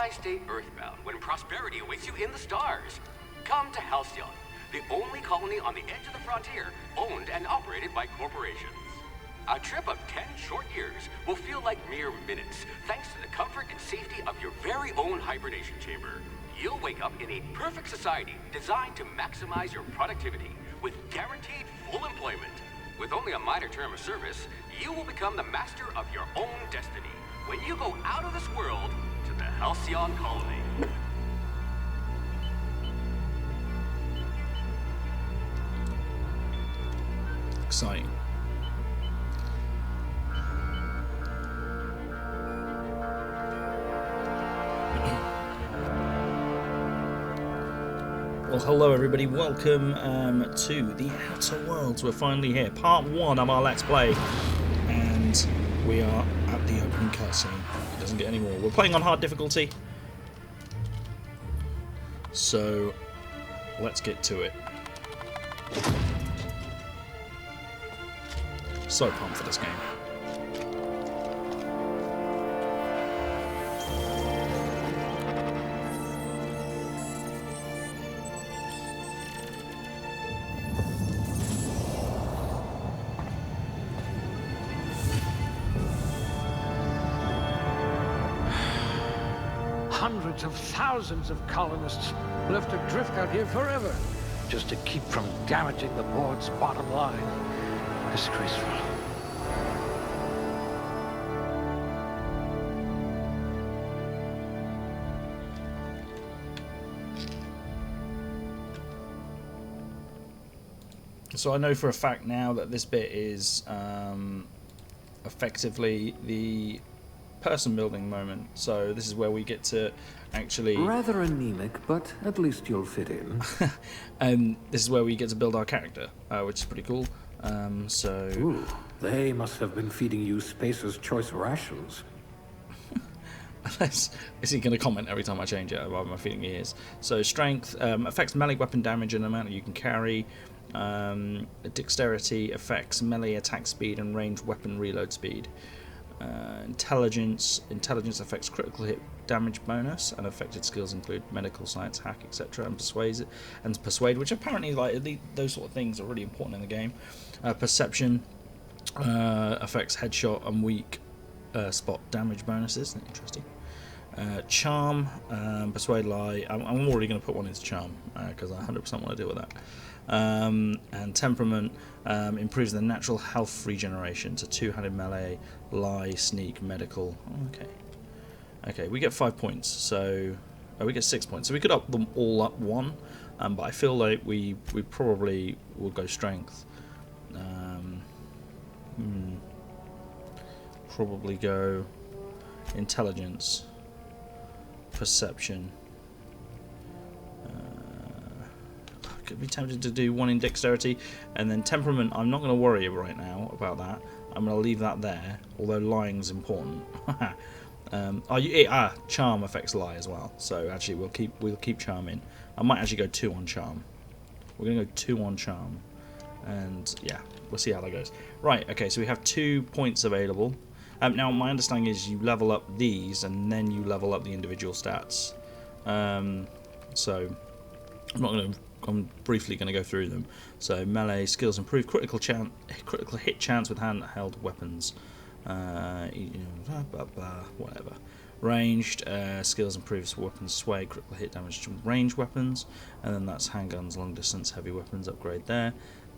Why stay earthbound when prosperity awaits you in the stars? Come to Halcyon, the only colony on the edge of the frontier, owned and operated by corporations. A trip of 10 short years will feel like mere minutes, thanks to the comfort and safety of your very own hibernation chamber. You'll wake up in a perfect society designed to maximize your productivity with guaranteed full employment. With only a minor term of service, you will become the master of your own destiny when you go out of this world to the Halcyon colony. Exciting. Well, hello everybody, welcome to the Outer Worlds. We're finally here, part 1 of our Let's Play, and we are at the opening cutscene. It doesn't get any more. We're playing on hard difficulty, so let's get to it. So pumped for this game. Hundreds of thousands of colonists left adrift out here forever, just to keep from damaging the board's bottom line. Disgraceful. So I know for a fact now that this bit is effectively the person building moment. So this is where we get to actually Rather anemic, but at least you'll fit in. this is where we get to build our character, which is pretty cool. Ooh, they must have been feeding you Spacer's Choice rations. Is he going to comment every time I change it? Well, my feeling he is. So strength affects melee weapon damage and amount you can carry. Dexterity affects melee attack speed and ranged weapon reload speed. Intelligence affects critical hit damage bonus, and affected skills include medical, science, hack, etc. and persuade, which apparently those sort of things are really important in the game. Perception affects headshot and weak spot damage bonuses. Interesting. Charm, persuade, lie. I'm already going to put one into charm because I 100% want to deal with that. And temperament improves the natural health regeneration to two-handed melee, lie, sneak, medical. Okay, we get 5 points, so we get 6 points. So we could up them all up 1, but I feel like we probably will go strength. Probably go intelligence, perception. Could be tempted to do one in dexterity, and then temperament. I'm not going to worry right now about that. I'm going to leave that there, although lying's important. Charm affects lie as well, so actually we'll keep charm in. I might actually go 2 on charm. We're going to go 2 on charm, and yeah, we'll see how that goes. Right, okay, so we have 2 points available. Now my understanding is you level up these, and then you level up the individual stats. So I'm briefly going to go through them. So melee skills improve critical hit chance with handheld weapons. Whatever. Ranged skills improves weapons sway, critical hit damage to ranged weapons, and then that's handguns, long distance, heavy weapons upgrade there.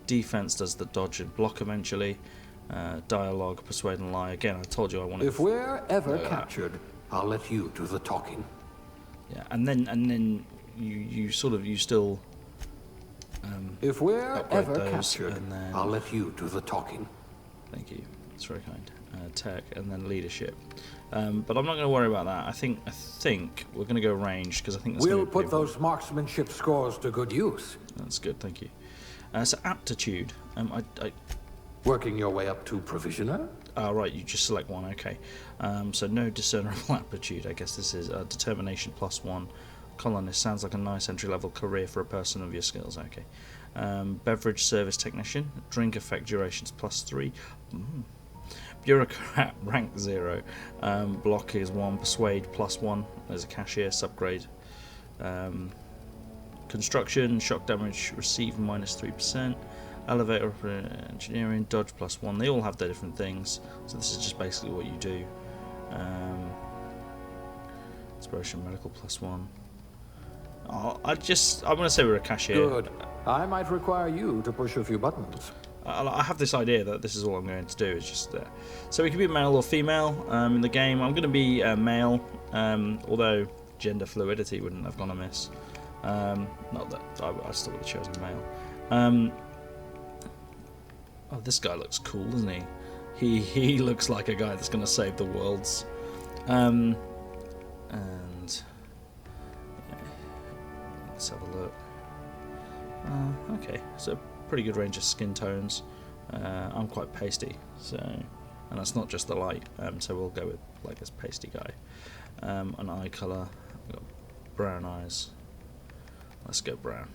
Defense does the dodge and block eventually. Dialogue, persuade and lie. Again, I told you I wanted. If we're ever captured, I'll let you do the talking. Yeah, and then you still. If we're ever captured, and then, I'll let you do the talking. Thank you. That's very kind. Tech and then leadership. But I'm not going to worry about that. I think we're going to go range because I think that's We'll put those marksmanship scores to good use. That's good. Thank you. So aptitude. Working your way up to provisioner. Right. You just select one. Okay. So no discernible aptitude. I guess this is determination +1. Colonist sounds like a nice entry-level career for a person of your skills. Okay. Beverage service technician. Drink effect durations +3. Bureaucrat rank 0. Block is 1. Persuade +1. There's a cashier subgrade. Construction, shock damage received -3%. Elevator engineering, dodge +1. They all have their different things. So this is just basically what you do. Inspiration, medical +1. I'm going to say we're a cashier. Good. I might require you to push a few buttons. I have this idea that this is all I'm going to do. It's just so we can be male or female in the game. I'm going to be male, although gender fluidity wouldn't have gone amiss. Not that I still would have chosen male. Oh, this guy looks cool, doesn't he? He looks like a guy that's going to save the worlds. And yeah, let's have a look. Okay, so pretty good range of skin tones. I'm quite pasty, so, and that's not just the light. So we'll go with like this pasty guy. An eye color. We've got brown eyes. Let's go brown.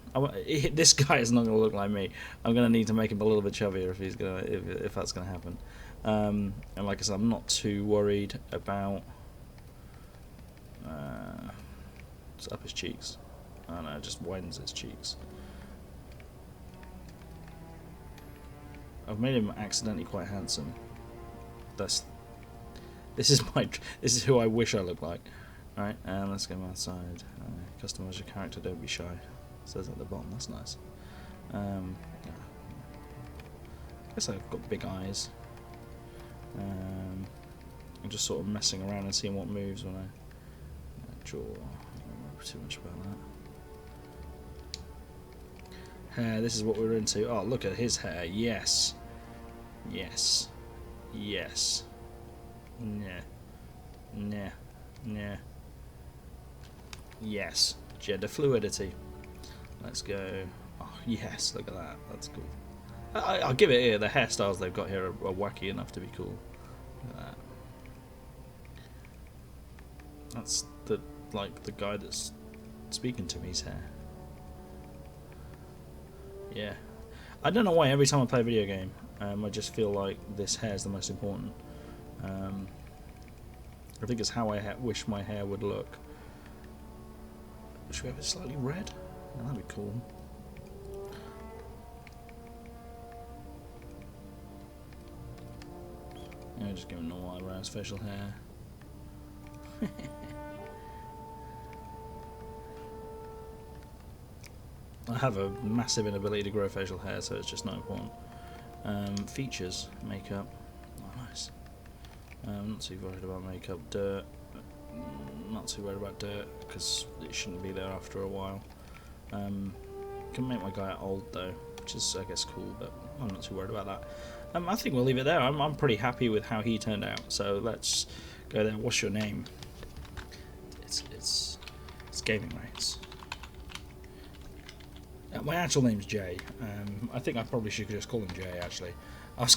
This guy is not going to look like me. I'm going to need to make him a little bit chubbier if that's going to happen. And like I said, I'm not too worried about it's up his cheeks. I know, it just widens his cheeks. I've made him accidentally quite handsome. This is who I wish I looked like. Right, let's go outside. Customize your character, don't be shy. It says at the bottom, that's nice. Yeah. I guess I've got big eyes. I'm just sort of messing around and seeing what moves when I draw. I don't remember too much about that. Hair, this is what we're into. Oh, look at his hair. Yes. Yes. Yes. Nah. Nah. Nah. Yes, gender fluidity. Let's go. Oh yes, look at that. That's cool. I'll give it here. The hairstyles they've got here are wacky enough to be cool. Look at that. That's the guy that's speaking to me's hair. Yeah. I don't know why every time I play a video game, I just feel like this hair is the most important. I think it's how I wish my hair would look. Should we have it slightly red? Oh, that'd be cool. Yeah, just give him normal eyebrows, facial hair. I have a massive inability to grow facial hair, so it's just not important. Features, makeup. Oh, nice. Not too worried about makeup. Dirt. Not too worried about dirt because it shouldn't be there after a while. Can make my guy old though, which is I guess cool, but I'm not too worried about that. I think we'll leave it there. I'm pretty happy with how he turned out. So let's go there. What's your name? It's gaming rights. My actual name's Jay. I think I probably should just call him Jay. Actually, I was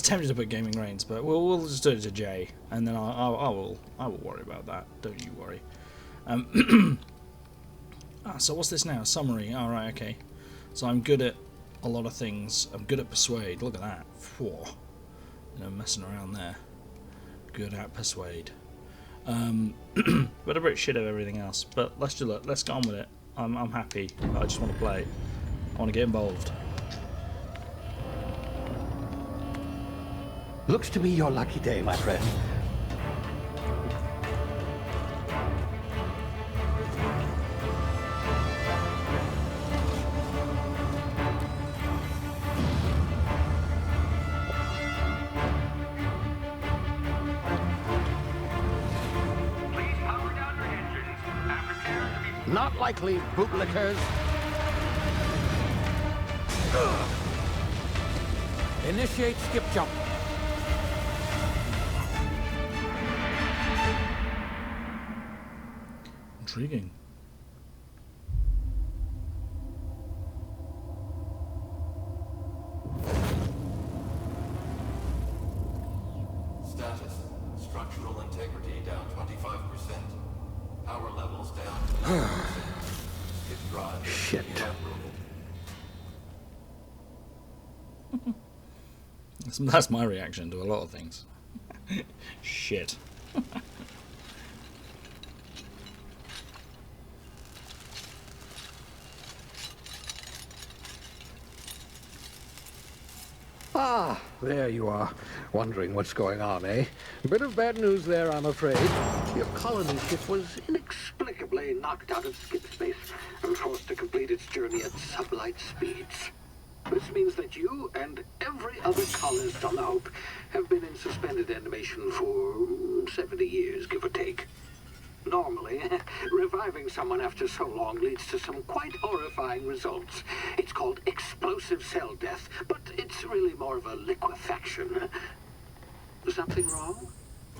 tempted to put gaming reigns, but we'll just do it to Jay, and then I will worry about that. Don't you worry. So what's this now? Summary. All right, okay. So I'm good at a lot of things. I'm good at persuade. Look at that. Whoa. You know, messing around there. Good at persuade. But a bit shit of everything else. But let's get on with it. I'm happy. I just want to play. I want to get involved. Looks to be your lucky day, my friend. Please power down your engines and prepare to be... Not likely, bootlickers. Initiate skip jump. Intriguing. Status. Structural integrity down 25%. Power levels down 10%. His drive is Shit. uprooted. That's my reaction to a lot of things. Shit. Ah, there you are. Wondering what's going on, eh? A bit of bad news there, I'm afraid. Your colony ship was inexplicably knocked out of skip space and forced to complete its journey at sublight speeds. This means that you and every other colonist on the Hope have been in suspended animation for 70 years, give or take. Normally, reviving someone after so long leads to some quite horrifying results. It's called explosive cell death, but it's really more of a liquefaction. Something wrong?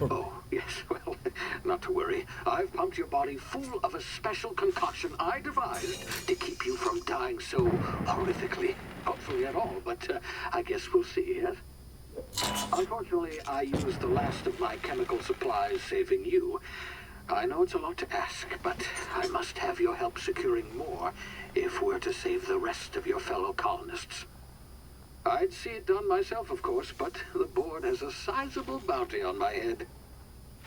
Oh, yes, well, not to worry. I've pumped your body full of a special concoction I devised to keep you from dying so horrifically. Hopefully at all, but I guess we'll see, yes? Unfortunately, I used the last of my chemical supplies saving you. I know it's a lot to ask, but I must have your help securing more if we're to save the rest of your fellow colonists. I'd see it done myself, of course, but the board has a sizable bounty on my head.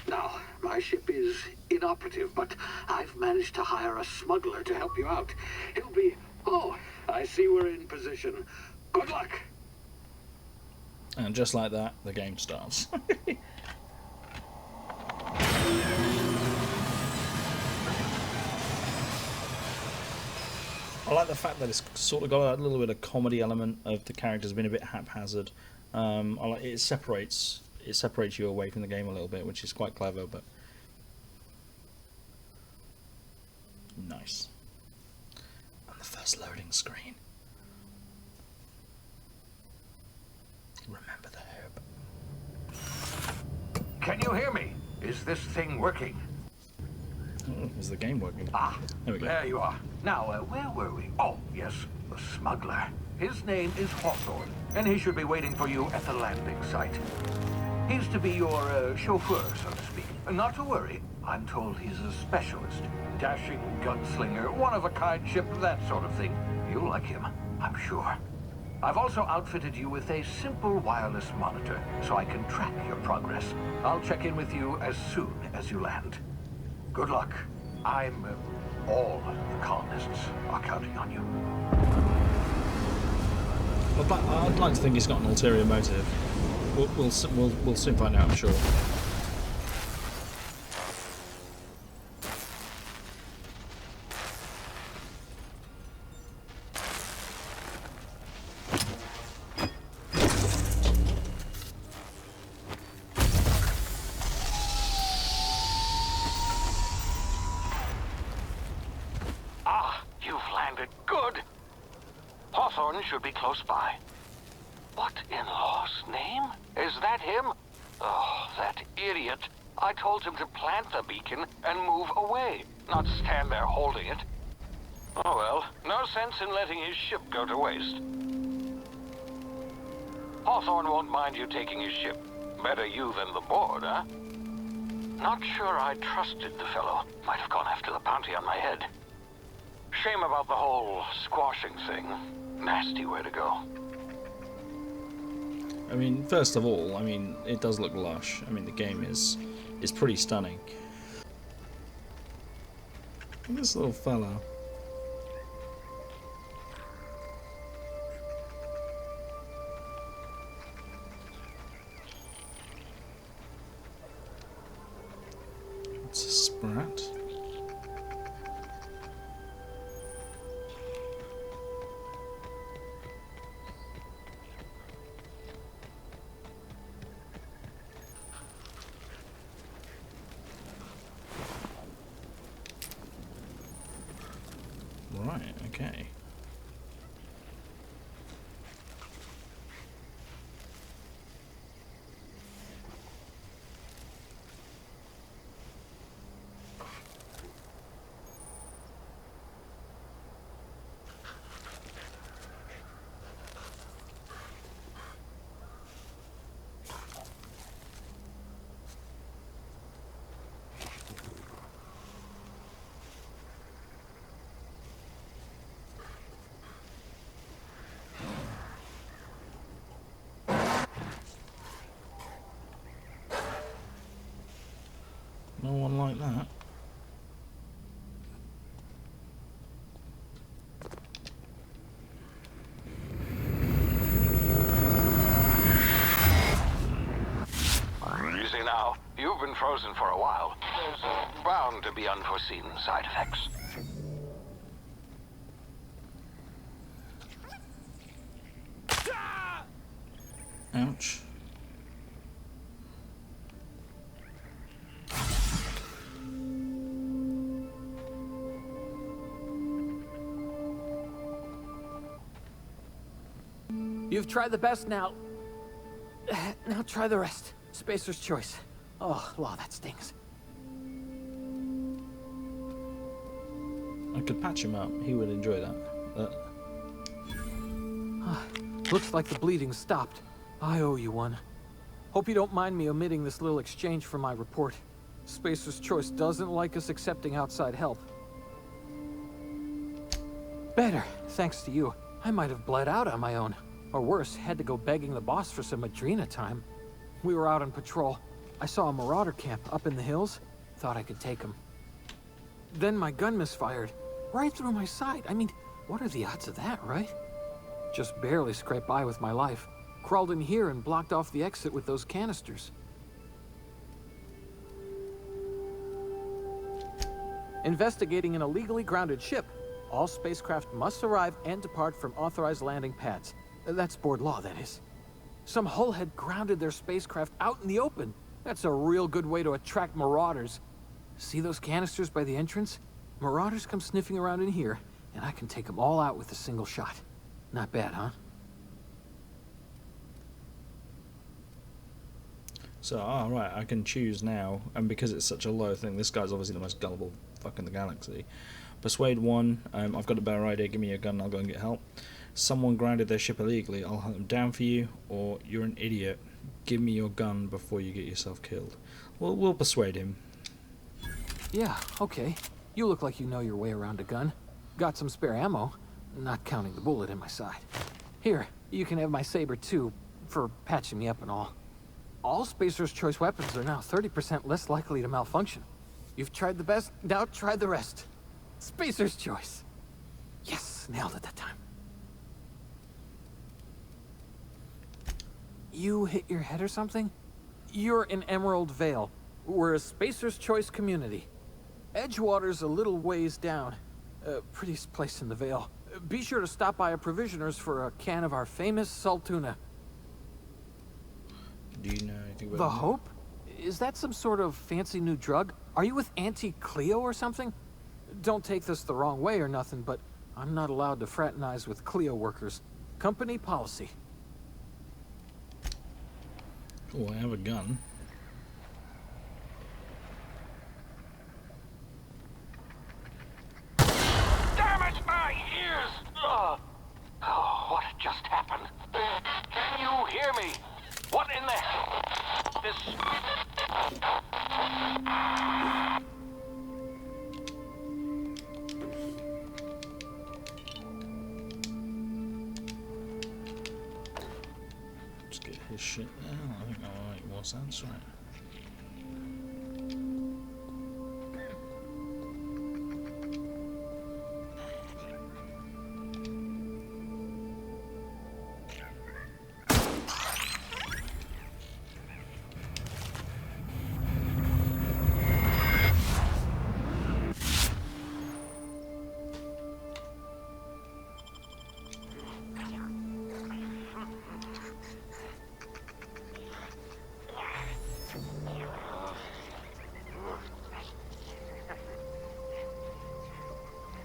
Now, my ship is inoperative, but I've managed to hire a smuggler to help you out. He'll be... Oh, I see we're in position. Good luck! And just like that, the game starts. I like the fact that it's sort of got a little bit of comedy element of the characters being a bit haphazard. I like it separates you away from the game a little bit, which is quite clever, but nice. And the first loading screen. Remember the herb. Can you hear me? Is this thing working? Oh, is the game working? Ah, there we go. There you are. Now, where were we? Oh, yes, the smuggler. His name is Hawthorne, and he should be waiting for you at the landing site. He's to be your chauffeur, so to speak. Not to worry. I'm told he's a specialist. Dashing gunslinger, one-of-a-kind ship, that sort of thing. You'll like him, I'm sure. I've also outfitted you with a simple wireless monitor, so I can track your progress. I'll check in with you as soon as you land. Good luck. All the colonists are counting on you. I'd like to think he's got an ulterior motive. We'll soon find out, I'm sure. Hawthorne should be close by. What in law's name? Is that him? Oh, that idiot. I told him to plant the beacon and move away, not stand there holding it. Oh well, no sense in letting his ship go to waste. Hawthorne won't mind you taking his ship. Better you than the board, huh? Not sure I trusted the fellow. Might have gone after the bounty on my head. Shame about the whole squashing thing. Nasty way to go. I mean, first of all, I mean, it does look lush. I mean, the game is pretty stunning. This little fella. It's a sprat. Right, okay. No one like that. Easy now. You've been frozen for a while. There's bound to be unforeseen side effects. Ouch. You've tried the best now. Now try the rest. Spacer's choice. Oh, wow, that stings. I could patch him up. He would enjoy that. Looks like the bleeding stopped. I owe you one. Hope you don't mind me omitting this little exchange from my report. Spacer's choice doesn't like us accepting outside help. Better, thanks to you. I might have bled out on my own. Or worse, had to go begging the boss for some Adrena time. We were out on patrol. I saw a marauder camp up in the hills. Thought I could take him. Then my gun misfired. Right through my side. I mean, what are the odds of that, right? Just barely scraped by with my life. Crawled in here and blocked off the exit with those canisters. Investigating an illegally grounded ship. All spacecraft must arrive and depart from authorized landing pads. That's board law, that is. Some hull had grounded their spacecraft out in the open. That's a real good way to attract marauders. See those canisters by the entrance? Marauders come sniffing around in here, and I can take them all out with a single shot. Not bad, huh? So, right, I can choose now, and because it's such a low thing, this guy's obviously the most gullible fuck in the galaxy. Persuade 1, I've got a better idea, give me your gun, I'll go and get help. Someone grounded their ship illegally, I'll hunt them down for you, or you're an idiot, give me your gun before you get yourself killed. We'll persuade him. Yeah, okay. You look like you know your way around a gun. Got some spare ammo, not counting the bullet in my side. Here, you can have my saber too, for patching me up and all. All Spacer's choice weapons are now 30% less likely to malfunction. You've tried the best, now try the rest. Spacer's choice. Yes, nailed it that time. You hit your head or something? You're in Emerald Vale. We're a Spacer's Choice community. Edgewater's a little ways down. Prettiest place in the Vale. Be sure to stop by a provisioner's for a can of our famous salt tuna. Do you know anything about The that? Hope? Is that some sort of fancy new drug? Are you with Auntie Cleo or something? Don't take this the wrong way or nothing, but I'm not allowed to fraternize with Cleo workers. Company policy. Oh, I have a gun. Damn it, my ears! Oh, what just happened? Can you hear me? What in the hell? This... Just get his shit there. I think that'll make more sense, right?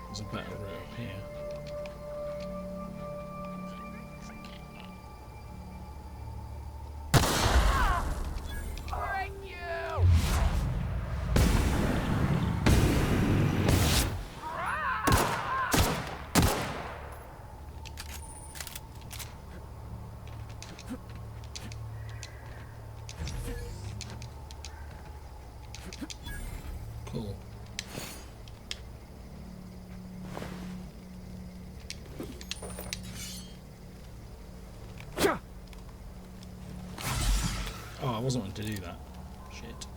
There's a better route up here. Cool. Oh, I wasn't meant to do that. Shit.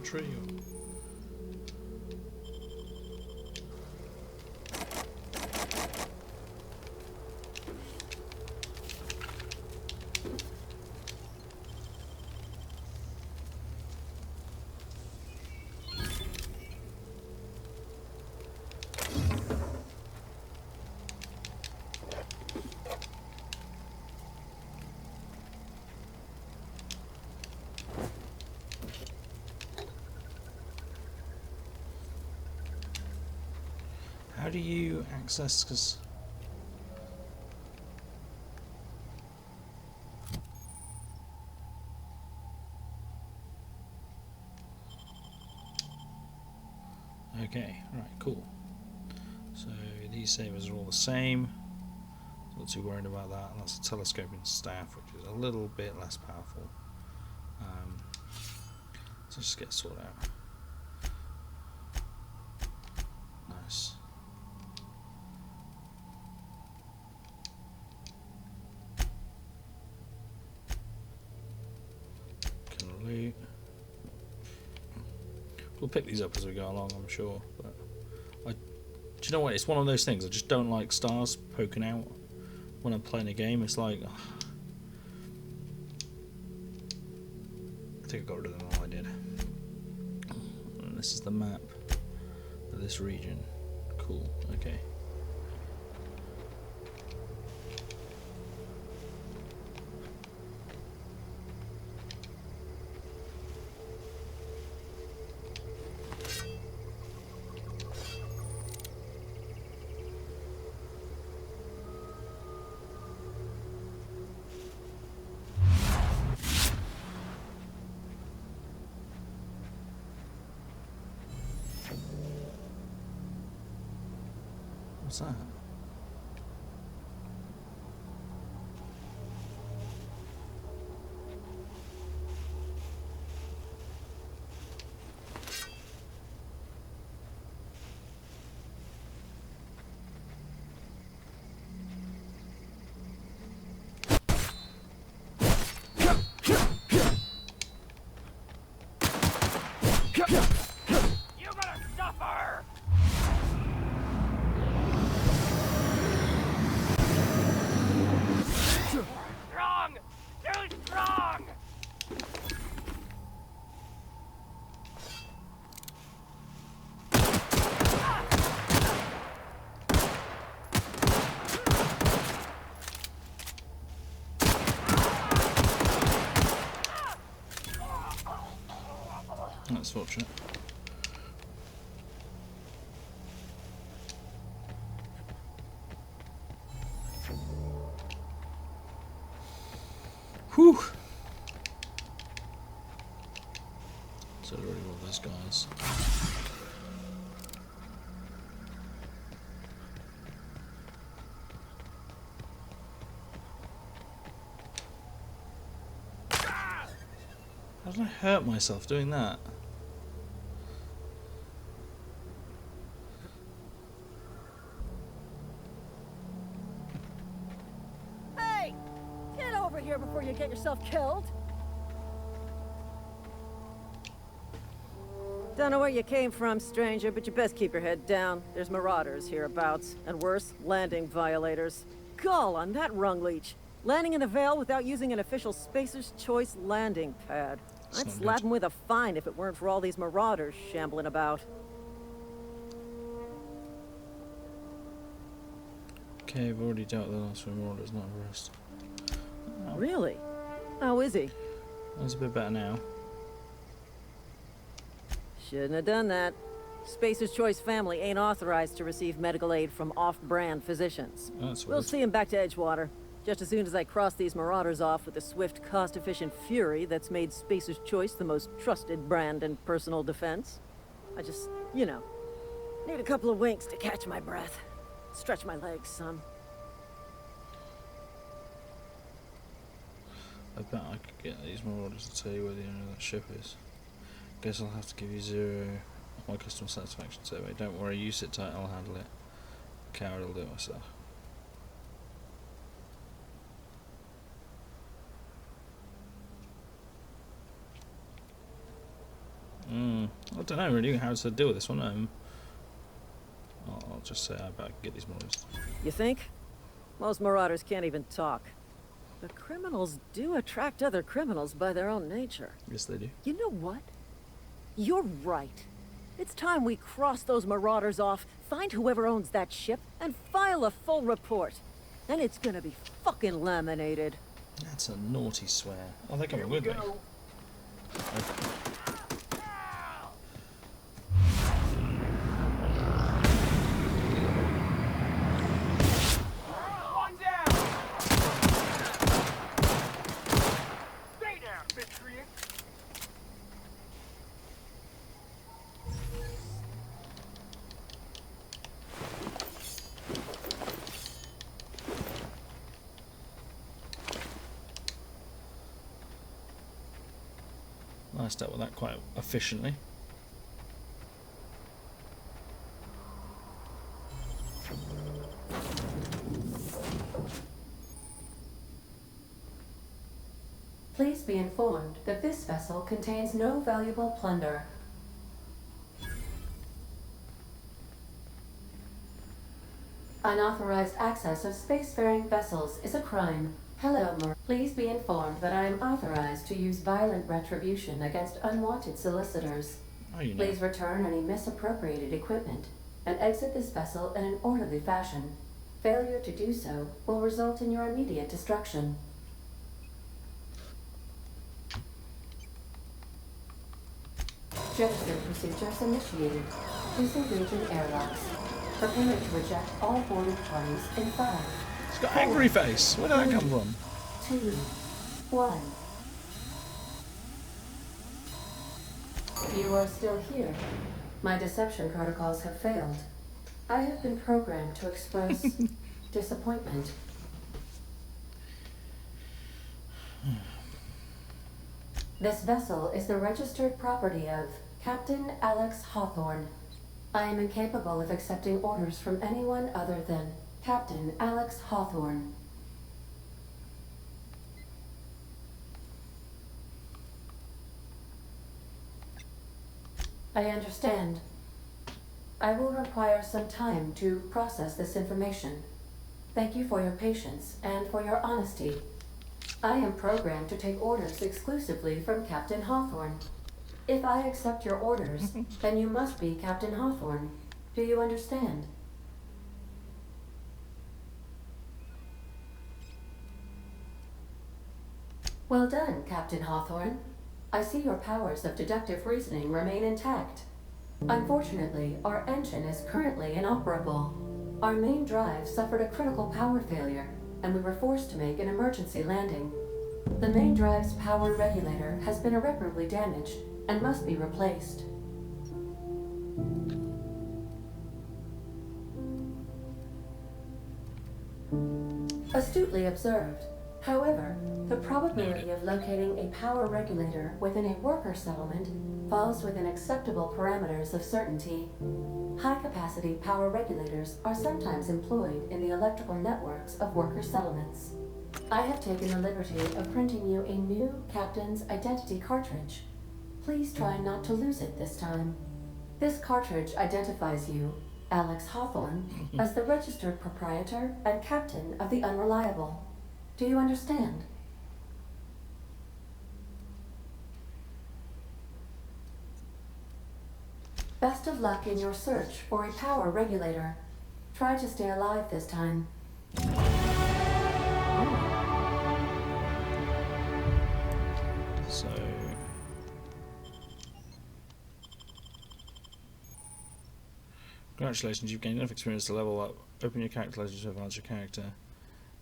infantry. How do you access? Because okay, right, cool. So these sabers are all the same. Not too worried about that. That's a telescoping staff, which is a little bit less powerful. So just get sorted out. Nice. Can loot. We'll pick these up as we go along, I'm sure. But do you know what? It's one of those things. I just don't like stars poking out when I'm playing a game. It's like, I think I got rid of them all I did. And this is the map of this region. Cool. Okay. What's that? You're gonna suffer! Strong! Too strong! That's fortunate. Whew. So already all those guys. How did I hurt myself doing that? Hey! Get over here before you get yourself killed! Don't know where you came from, stranger, but you best keep your head down. There's marauders hereabouts, and worse, landing violators. Gall on that rung leech! Landing in a Vale without using an official Spacer's Choice landing pad. I'd not slap good. him with a fine if it weren't for all these marauders shambling about. Okay, I've already dealt with the last one. Marauders, not the rest. Oh, Really? How is he? that's a bit better now. Shouldn't have done that. Spacer's Choice family ain't authorized to receive medical aid from off-brand physicians. That's We'll weird. see him back to Edgewater. Just as soon as I cross these marauders off with the swift, cost-efficient fury that's made Spacer's Choice the most trusted brand in personal defense. I just, you know, need a couple of winks to catch my breath. Stretch my legs, son. I bet I could get these marauders to tell you where the owner of that ship is. Guess I'll have to give you 0 on my customer satisfaction survey. Don't worry, you sit tight, I'll handle it. Coward will do it myself. I don't know really how to deal with this one. I'll just say I better get these marauders. You think? Most marauders can't even talk. But criminals do attract other criminals by their own nature. Yes, they do. You know what? You're right. It's time we cross those marauders off, find whoever owns that ship, and file a full report. Then it's gonna be fucking laminated. That's a naughty swear. Oh, they're coming with me. One down! Stay down, miscreant! Nice dealt with that quite efficiently. Please be informed that this vessel contains no valuable plunder. Unauthorized access of spacefaring vessels is a crime. Hello, Please be informed that I am authorized to use violent retribution against unwanted solicitors. Oh, you know. Please return any misappropriated equipment and exit this vessel in an orderly fashion. Failure to do so will result in your immediate destruction. Jettison procedures initiated. Disengaging airlocks. Preparing to eject all boarding parties in 5. It's got angry face. Where did that come from? 2, 1. You are still here. My deception protocols have failed. I have been programmed to express disappointment. This vessel is the registered property of Captain Alex Hawthorne. I am incapable of accepting orders from anyone other than Captain Alex Hawthorne. I understand. I will require some time to process this information. Thank you for your patience and for your honesty. I am programmed to take orders exclusively from Captain Hawthorne. If I accept your orders, then you must be Captain Hawthorne. Do you understand? Well done, Captain Hawthorne. I see your powers of deductive reasoning remain intact. Unfortunately, our engine is currently inoperable. Our main drive suffered a critical power failure, and we were forced to make an emergency landing. The main drive's power regulator has been irreparably damaged and must be replaced. Astutely observed. However, the probability of locating a power regulator within a worker settlement falls within acceptable parameters of certainty. High-capacity power regulators are sometimes employed in the electrical networks of worker settlements. I have taken the liberty of printing you a new Captain's Identity cartridge. Please try not to lose it this time. This cartridge identifies you, Alex Hawthorne, as the registered proprietor and captain of the Unreliable. Do you understand? Best of luck in your search for a power regulator. Try to stay alive this time. So congratulations, you've gained enough experience to level up. Open your character ledger to advance your character.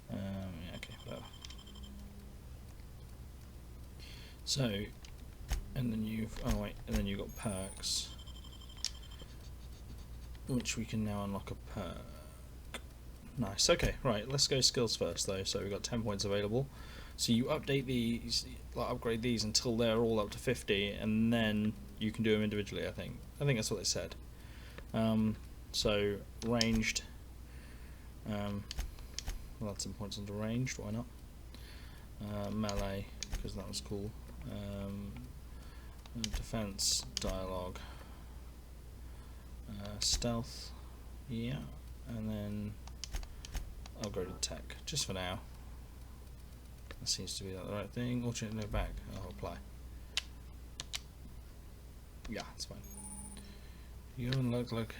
Yeah, okay, whatever. So, and then you've and then you've got perks, which we can now unlock a perk. Nice. Okay, right. Let's go skills first, though. So we've got 10 points available. So you update these, like upgrade these until they're all up to 50, and then you can do them individually. I think that's what they said. So ranged. We'll add some points onto ranged. Why not? Melee, because that was cool. Defense, dialogue, stealth, yeah, and then I'll go to tech just for now. That seems to be the right thing. Alternate no back. I'll apply. Yeah, it's fine. You unlock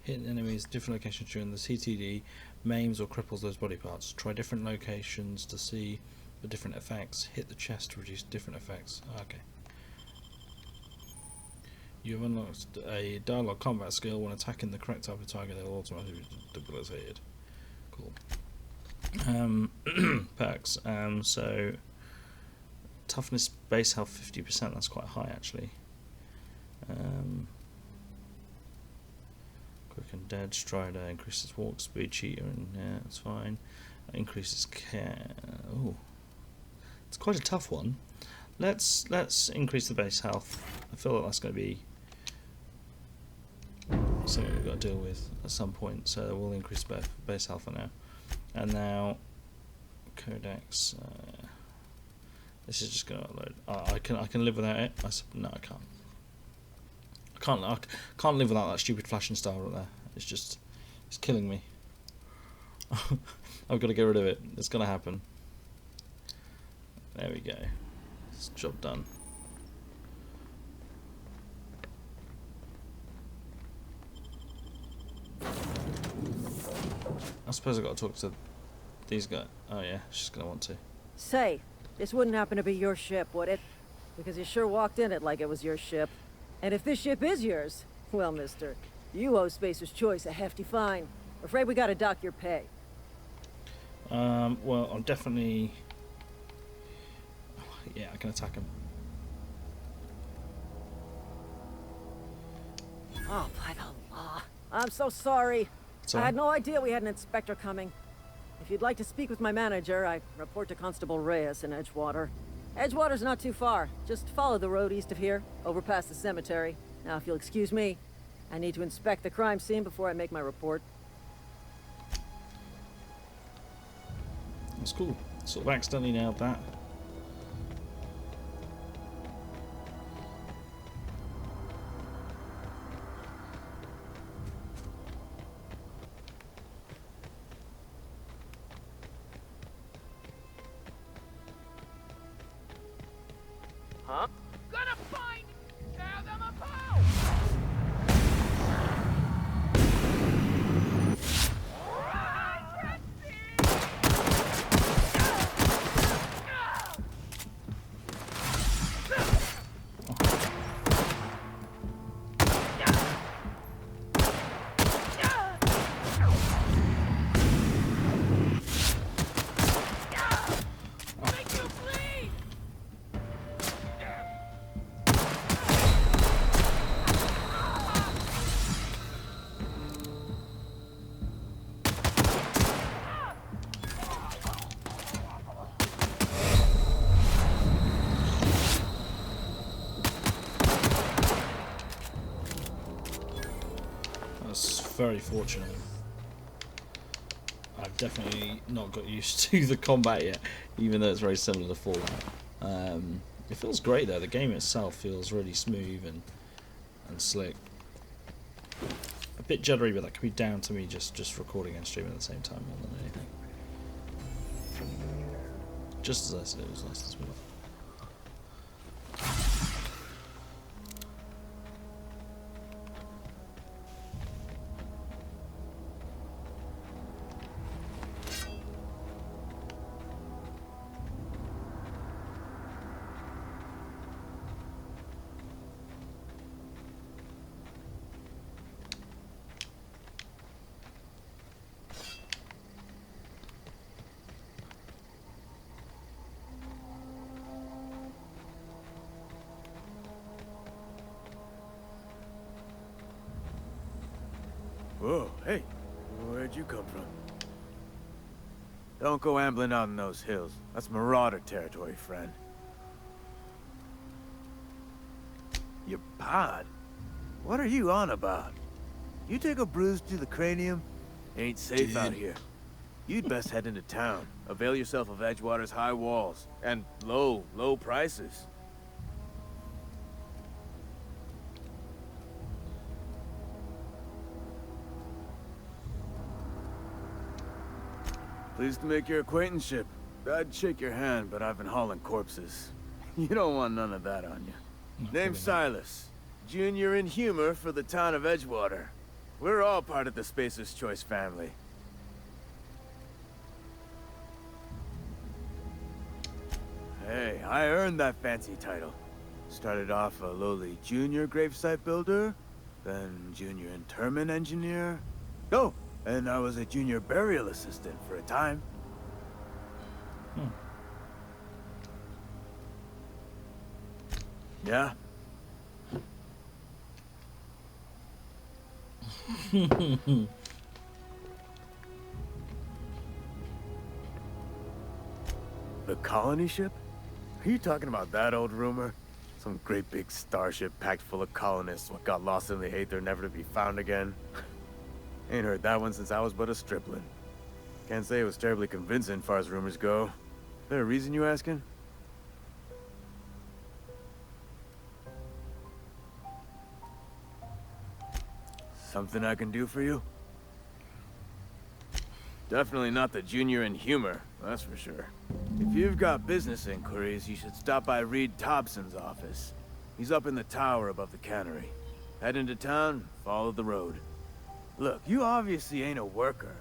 hitting enemies different locations during the CTD maims or cripples those body parts. Try different locations to see the different effects. Hit the chest to reduce different effects. Okay. You have unlocked a dialogue combat skill. When attacking the correct type of target, they will automatically be debilitated. Cool. Perks. So toughness, base health 50%. That's quite high actually. Quick and dead. Strider increases walk speed. Cheater, and yeah, that's fine. Increases care. Oh, it's quite a tough one. Let's increase the base health. I feel like that's going to be something we've got to deal with at some point. So we'll increase base health for now. And now codex. This is just going to upload. I can live without it. No, I can't. I can't live without that stupid flashing star right there. It's killing me. I've got to get rid of it. It's going to happen. There we go. It's job done. I suppose I've got to talk to these guys. Oh yeah, she's going to want to. Say, this wouldn't happen to be your ship, would it? Because you sure walked in it like it was your ship. And if this ship is yours, well, mister, you owe Spacer's Choice a hefty fine. Afraid we gotta dock your pay. Well, I'm definitely... Yeah, I can attack him. Oh, by the law. I'm so sorry. I had no idea we had an inspector coming. If you'd like to speak with my manager, I report to Constable Reyes in Edgewater. Edgewater's not too far. Just follow the road east of here, over past the cemetery. Now, if you'll excuse me, I need to inspect the crime scene before I make my report. That's cool. Sort of accidentally nailed that. Huh? Gonna find tear them apart! Very fortunate. I've definitely not got used to the combat yet, even though it's very similar to Fallout. It feels great though. The game itself feels really smooth and slick. A bit juddery, but that could be down to me just recording and streaming at the same time more than anything. Just as I said, it was nice and smooth. Whoa, hey, where'd you come from? Don't go ambling out in those hills. That's marauder territory, friend. Your pod? What are you on about? You take a bruise to the cranium? Ain't safe out here. You'd best head into town. Avail yourself of Edgewater's high walls and low prices. Pleased to make your acquaintanceship. I'd shake your hand, but I've been hauling corpses. You don't want none of that on you. Name's Silas. Junior in humor for the town of Edgewater. We're all part of the Spacer's Choice family. Hey, I earned that fancy title. Started off a lowly junior gravesite builder, then junior interment engineer. Oh, and I was a junior burial assistant for a time. Yeah? The colony ship? Are you talking about that old rumor? Some great big starship packed full of colonists what got lost in the aether never to be found again? Ain't heard that one since I was but a stripling. Can't say it was terribly convincing far as rumors go. There a reason you asking? Something I can do for you? Definitely not the junior in humor, that's for sure. If you've got business inquiries, you should stop by Reed Thompson's office. He's up in the tower above the cannery. Head into town, follow the road. Look, you obviously ain't a worker.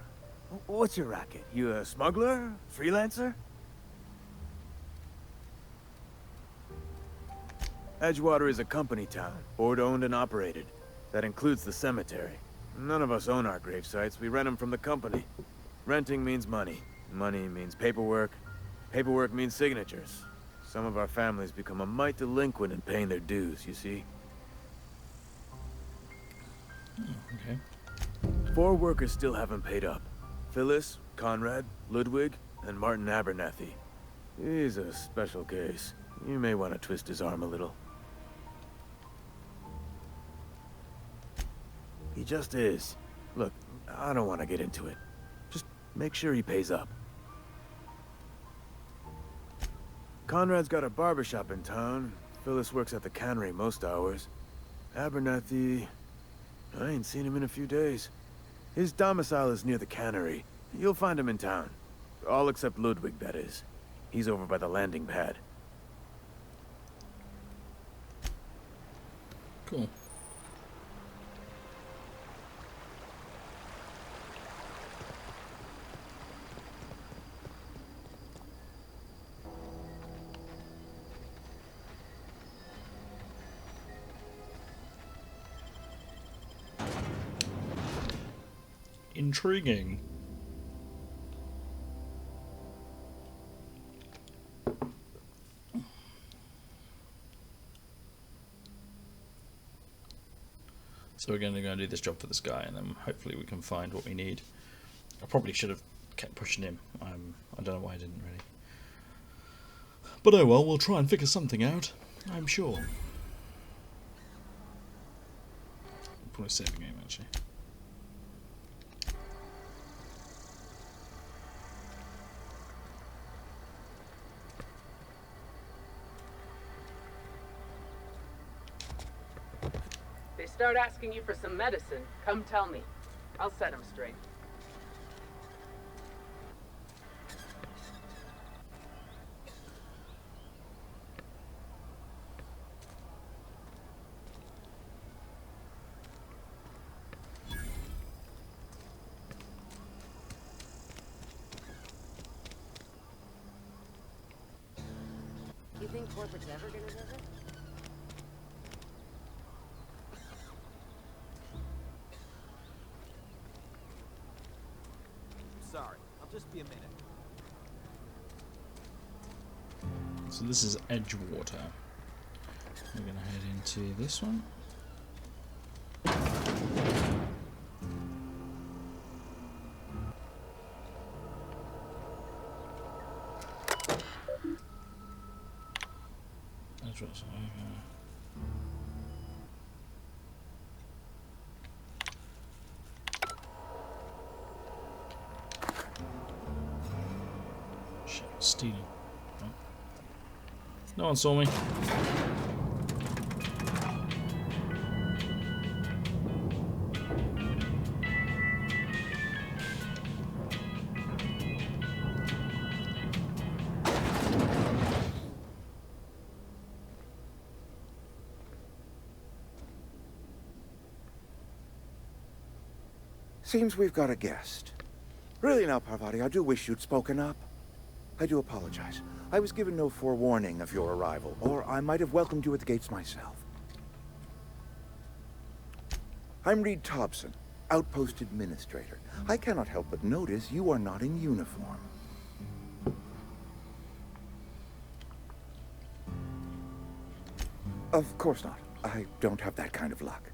What's your racket? You a smuggler? Freelancer? Edgewater is a company town, board-owned and operated. That includes the cemetery. None of us own our grave sites, we rent them from the company. Renting means money. Money means paperwork. Paperwork means signatures. Some of our families become a mite delinquent in paying their dues, you see. Okay. 4 workers still haven't paid up. Phyllis, Conrad, Ludwig, and Martin Abernathy. He's a special case. You may want to twist his arm a little. He just is. Look, I don't want to get into it. Just make sure he pays up. Conrad's got a barbershop in town. Phyllis works at the cannery most hours. Abernathy... I ain't seen him in a few days. His domicile is near the cannery. You'll find him in town. All except Ludwig, that is. He's over by the landing pad. Cool. Intriguing. So we're going to go and do this job for this guy, and then hopefully we can find what we need. I probably should have kept pushing him. I don't know why I didn't really. But oh well, we'll try and figure something out, I'm sure. Probably save the game, actually. They start asking you for some medicine, come tell me. I'll set them straight. You think corporate's ever gonna visit? Sorry, I'll just be a minute. So this is Edgewater. We're going to head into this one. Edgewater. Shit, stealing. Oh. No one saw me. Seems we've got a guest. Really now, Parvati, I do wish you'd spoken up. I do apologize. I was given no forewarning of your arrival, or I might have welcomed you at the gates myself. I'm Reed Thompson, Outpost Administrator. I cannot help but notice you are not in uniform. Of course not. I don't have that kind of luck.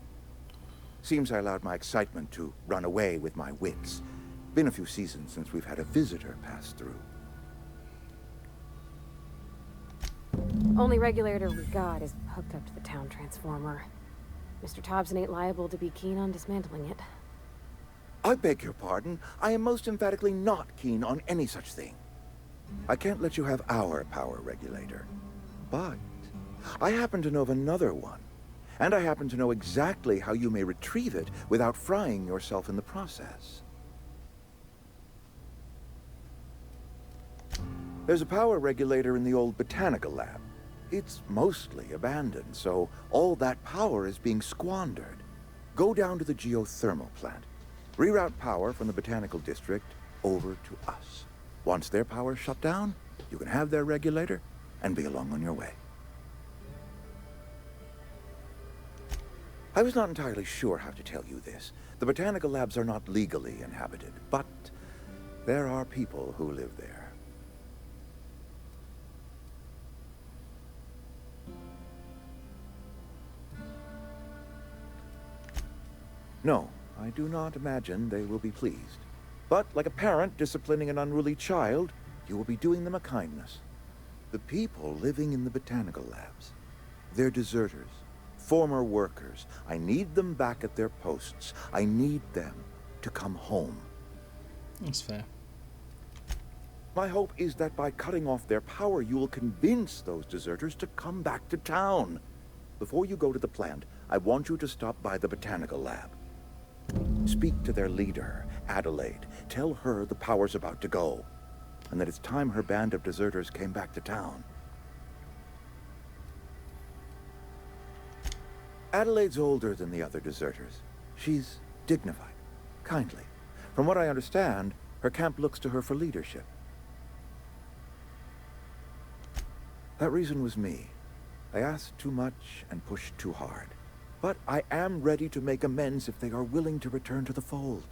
Seems I allowed my excitement to run away with my wits. Been a few seasons since we've had a visitor pass through. Only regulator we got is hooked up to the town transformer. Mr. Thompson ain't liable to be keen on dismantling it. I beg your pardon. I am most emphatically not keen on any such thing. I can't let you have our power regulator. But I happen to know of another one. And I happen to know exactly how you may retrieve it without frying yourself in the process. There's a power regulator in the old botanical lab. It's mostly abandoned, so all that power is being squandered. Go down to the geothermal plant. Reroute power from the botanical district over to us. Once their power's shut down, you can have their regulator and be along on your way. I was not entirely sure how to tell you this. The botanical labs are not legally inhabited, but there are people who live there. No, I do not imagine they will be pleased. But like a parent disciplining an unruly child, you will be doing them a kindness. The people living in the botanical labs, they're deserters, former workers. I need them back at their posts. I need them to come home. That's fair. My hope is that by cutting off their power, you will convince those deserters to come back to town. Before you go to the plant, I want you to stop by the botanical lab. Speak to their leader, Adelaide. Tell her the power's about to go, and that it's time her band of deserters came back to town. Adelaide's older than the other deserters. She's dignified, kindly. From what I understand, her camp looks to her for leadership. That reason was me. I asked too much and pushed too hard. But I am ready to make amends if they are willing to return to the fold.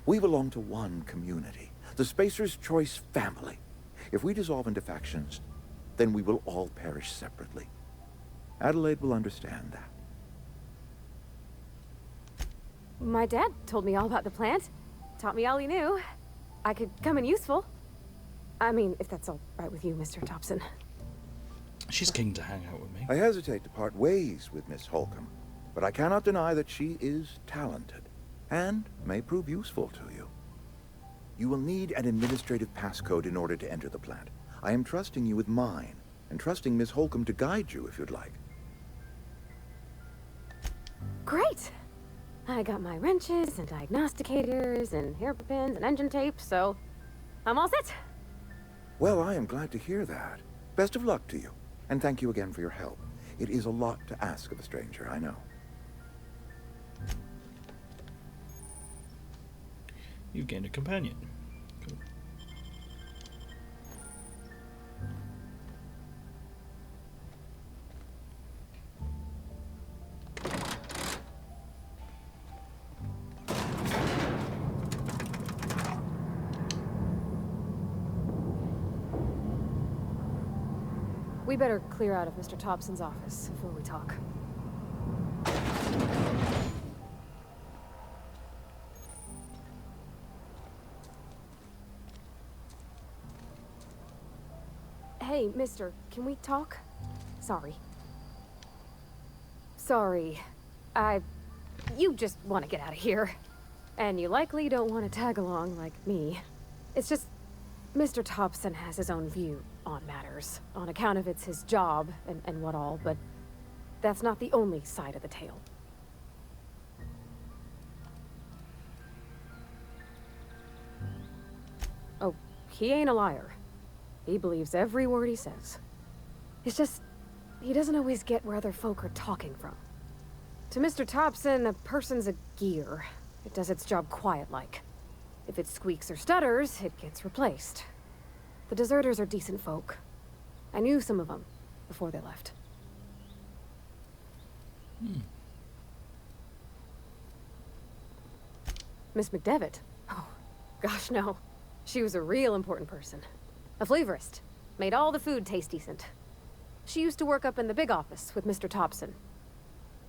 We belong to one community, the Spacer's Choice family. If we dissolve into factions, then we will all perish separately. Adelaide will understand that. My dad told me all about the plant. Taught me all he knew. I could come in useful. I mean, if that's all right with you, Mr. Thompson. She's keen to hang out with me. I hesitate to part ways with Miss Holcomb, but I cannot deny that she is talented and may prove useful to you. You will need an administrative passcode in order to enter the plant. I am trusting you with mine, and trusting Miss Holcomb to guide you if you'd like. Great! I got my wrenches and diagnosticators and hairpins and engine tape, so I'm all set. Well, I am glad to hear that. Best of luck to you, and thank you again for your help. It is a lot to ask of a stranger, I know. You've gained a companion. Cool. We better clear out of Mr. Thompson's office before we talk. Hey, mister, can we talk? Sorry. Sorry. You just want to get out of here. And you likely don't want to tag along like me. It's just, Mr. Thompson has his own view on matters, on account of it's his job and what all, but that's not the only side of the tale. Oh, he ain't a liar. He believes every word he says. It's just, he doesn't always get where other folk are talking from. To Mr. Thompson, a person's a gear. It does its job quiet-like. If it squeaks or stutters, it gets replaced. The deserters are decent folk. I knew some of them before they left. Miss McDevitt? Oh, gosh, no. She was a real important person. A flavorist. Made all the food taste decent. She used to work up in the big office with Mr. Thompson.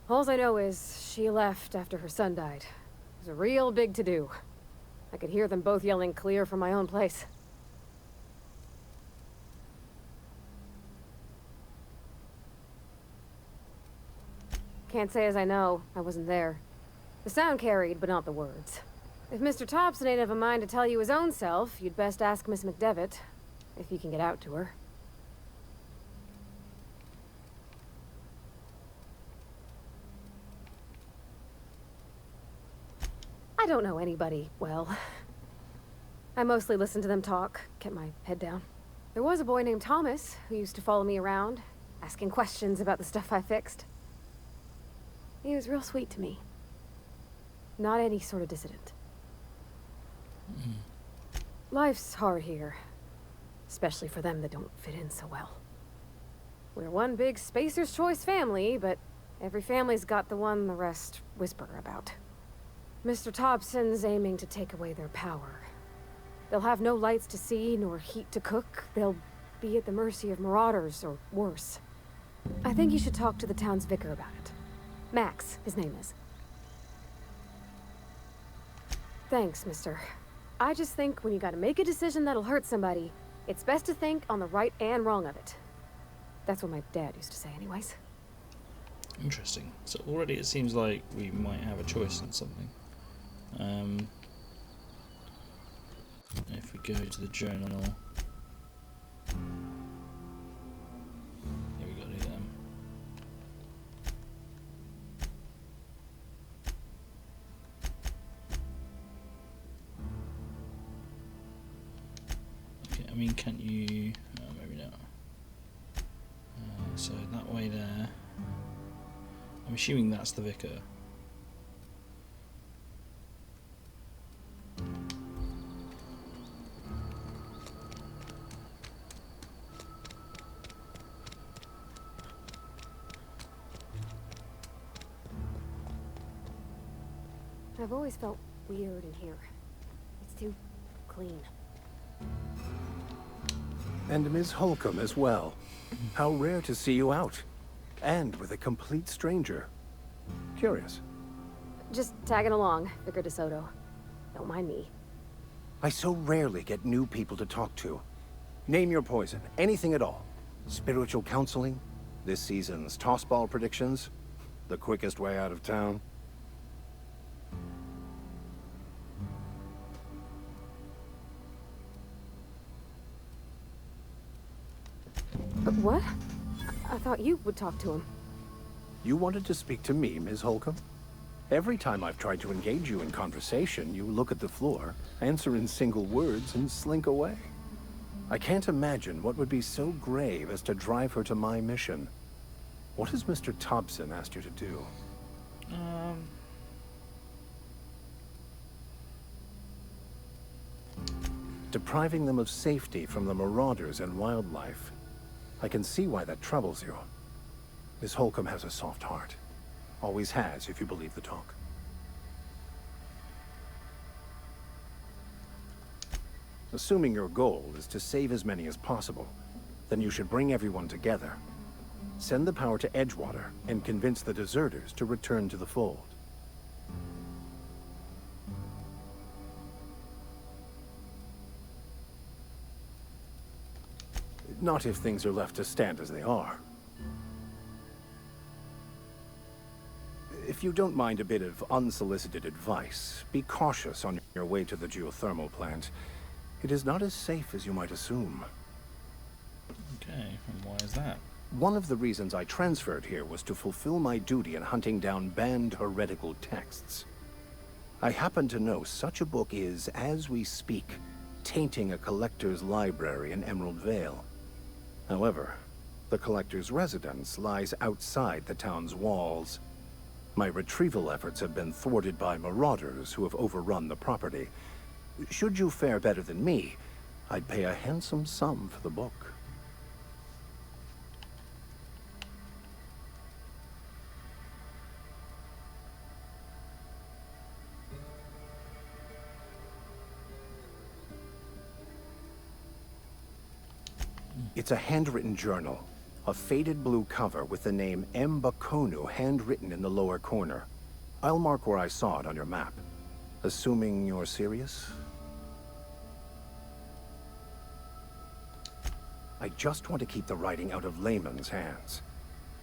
All I know is she left after her son died. It was a real big to-do. I could hear them both yelling clear from my own place. Can't say as I know. I wasn't there. The sound carried, but not the words. If Mr. Thompson ain't of a mind to tell you his own self, you'd best ask Miss McDevitt, if you can get out to her. I don't know anybody well. I mostly listened to them talk, kept my head down. There was a boy named Thomas who used to follow me around, asking questions about the stuff I fixed. He was real sweet to me. Not any sort of dissident. Life's hard here. Especially for them that don't fit in so well. We're one big Spacer's Choice family, but every family's got the one the rest whisper about. Mr. Thompson's aiming to take away their power. They'll have no lights to see, nor heat to cook. They'll be at the mercy of marauders, or worse. I think you should talk to the town's vicar about it. Max, his name is. Thanks, mister. I just think when you gotta make a decision that'll hurt somebody, it's best to think on the right and wrong of it. That's what my dad used to say anyways. Interesting. So already it seems like we might have a choice on something. If we go to the journal, here we go to them. Okay, I mean, can't you? Maybe not. So that way there. I'm assuming that's the vicar. I've always felt weird in here. It's too clean. And Ms. Holcomb as well. How rare to see you out. And with a complete stranger. Curious. Just tagging along, Vicar DeSoto. Don't mind me. I so rarely get new people to talk to. Name your poison, anything at all. Spiritual counseling, this season's tossball predictions, the quickest way out of town. But what? I thought you would talk to him. You wanted to speak to me, Ms. Holcomb? Every time I've tried to engage you in conversation, you look at the floor, answer in single words, and slink away. I can't imagine what would be so grave as to drive her to my mission. What has Mr. Thompson asked you to do? Depriving them of safety from the marauders and wildlife. I can see why that troubles you. Miss Holcomb has a soft heart. Always has, if you believe the talk. Assuming your goal is to save as many as possible, then you should bring everyone together. Send the power to Edgewater and convince the deserters to return to the fold. Not if things are left to stand as they are. If you don't mind a bit of unsolicited advice, be cautious on your way to the geothermal plant. It is not as safe as you might assume. Okay, and why is that? One of the reasons I transferred here was to fulfill my duty in hunting down banned heretical texts. I happen to know such a book is, as we speak, tainting a collector's library in Emerald Vale. However, the collector's residence lies outside the town's walls. My retrieval efforts have been thwarted by marauders who have overrun the property. Should you fare better than me, I'd pay a handsome sum for the book. It's a handwritten journal. A faded blue cover with the name M. Bakonu handwritten in the lower corner. I'll mark where I saw it on your map. Assuming you're serious? I just want to keep the writing out of layman's hands.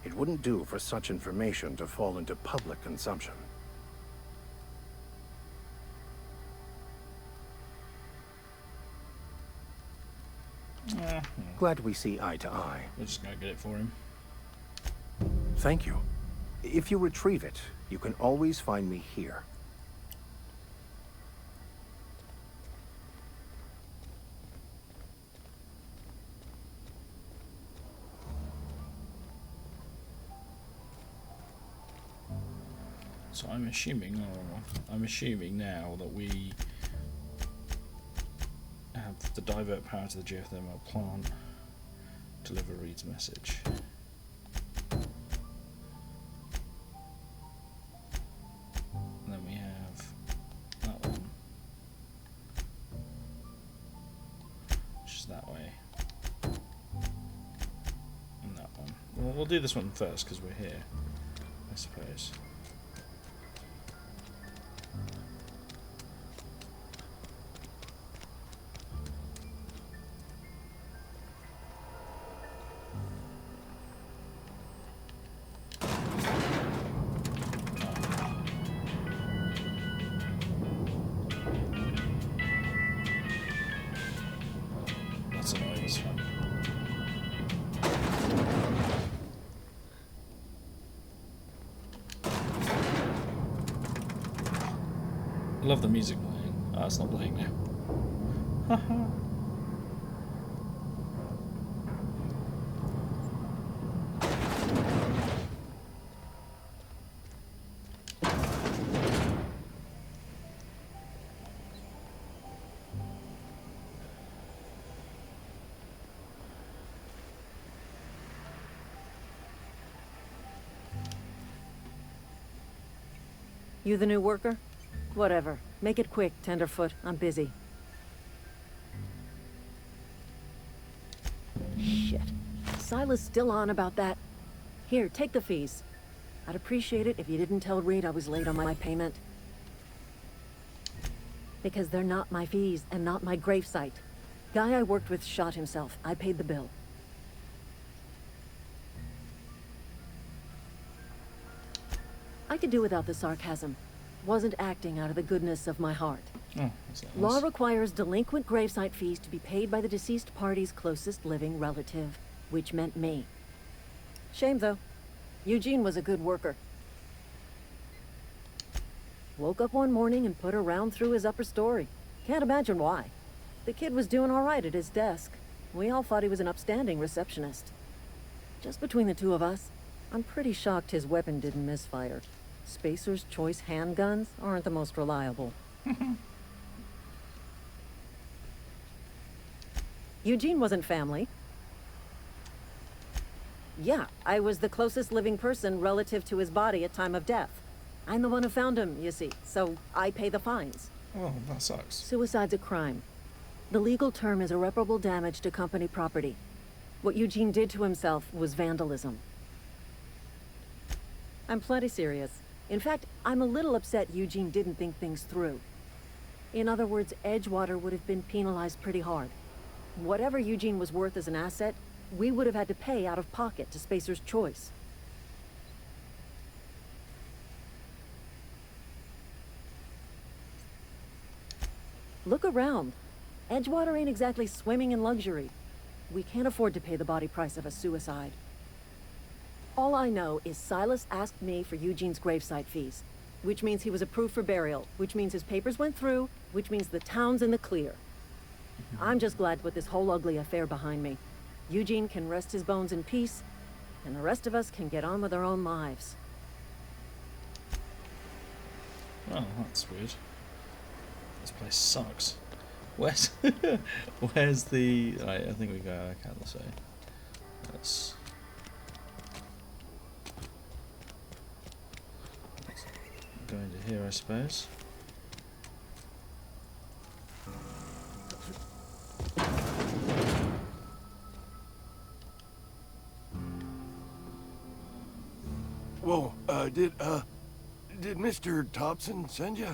It wouldn't do for such information to fall into public consumption. Glad we see eye to eye. We're just gonna get it for him. Thank you. If you retrieve it, you can always find me here. So I'm assuming now that we have the divert power to the geothermal plant. Deliver reads message. And then we have that one, which is that way, and that one. Well, we'll do this one first because we're here, I suppose. That's annoying as fuck. I love the music playing. Oh, it's not playing now. Haha. You the new worker? Whatever. Make it quick, Tenderfoot. I'm busy. Shit. Silas still on about that. Here, take the fees. I'd appreciate it if you didn't tell Reed I was late on my payment. Because they're not my fees and not my gravesite. Guy I worked with shot himself. I paid the bill. I could do without the sarcasm. Wasn't acting out of the goodness of my heart. Oh, that's nice. Law requires delinquent gravesite fees to be paid by the deceased party's closest living relative, which meant me. Shame, though. Eugene was a good worker. Woke up one morning and put a round through his upper story. Can't imagine why. The kid was doing all right at his desk. We all thought he was an upstanding receptionist. Just between the two of us, I'm pretty shocked his weapon didn't misfire. Spacer's Choice handguns aren't the most reliable. Eugene wasn't family. Yeah, I was the closest living person relative to his body at time of death. I'm the one who found him, you see, so I pay the fines. Oh, that sucks. Suicide's a crime. The legal term is irreparable damage to company property. What Eugene did to himself was vandalism. I'm plenty serious. In fact, I'm a little upset Eugene didn't think things through. In other words, Edgewater would have been penalized pretty hard. Whatever Eugene was worth as an asset, we would have had to pay out of pocket to Spacer's Choice. Look around. Edgewater ain't exactly swimming in luxury. We can't afford to pay the body price of a suicide. All I know is Silas asked me for Eugene's gravesite fees, which means he was approved for burial, which means his papers went through, which means the town's in the clear. I'm just glad to put this whole ugly affair behind me. Eugene can rest his bones in peace, and the rest of us can get on with our own lives. Oh, that's weird. This place sucks. Where's where's the? Right, I think we go. Okay, let's say. Let's go into here, I suppose. Whoa, did Mr. Thompson send you?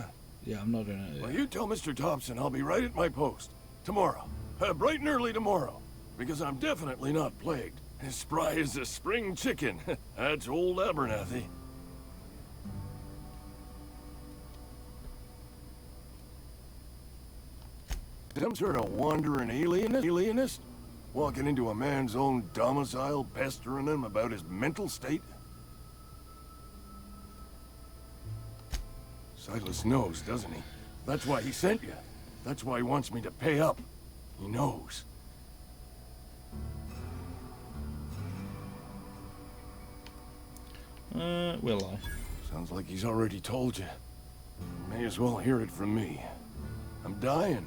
Yeah, I'm not doing it. Well, you tell Mr. Thompson I'll be right at my post. Tomorrow. Bright and early tomorrow. Because I'm definitely not plagued. As spry as a spring chicken. That's old Abernathy. Some sort of wandering alienist? Walking into a man's own domicile, pestering him about his mental state? Silas knows, doesn't he? That's why he sent you. That's why he wants me to pay up. He knows. Will I? Sounds like he's already told you. May as well hear it from me. I'm dying.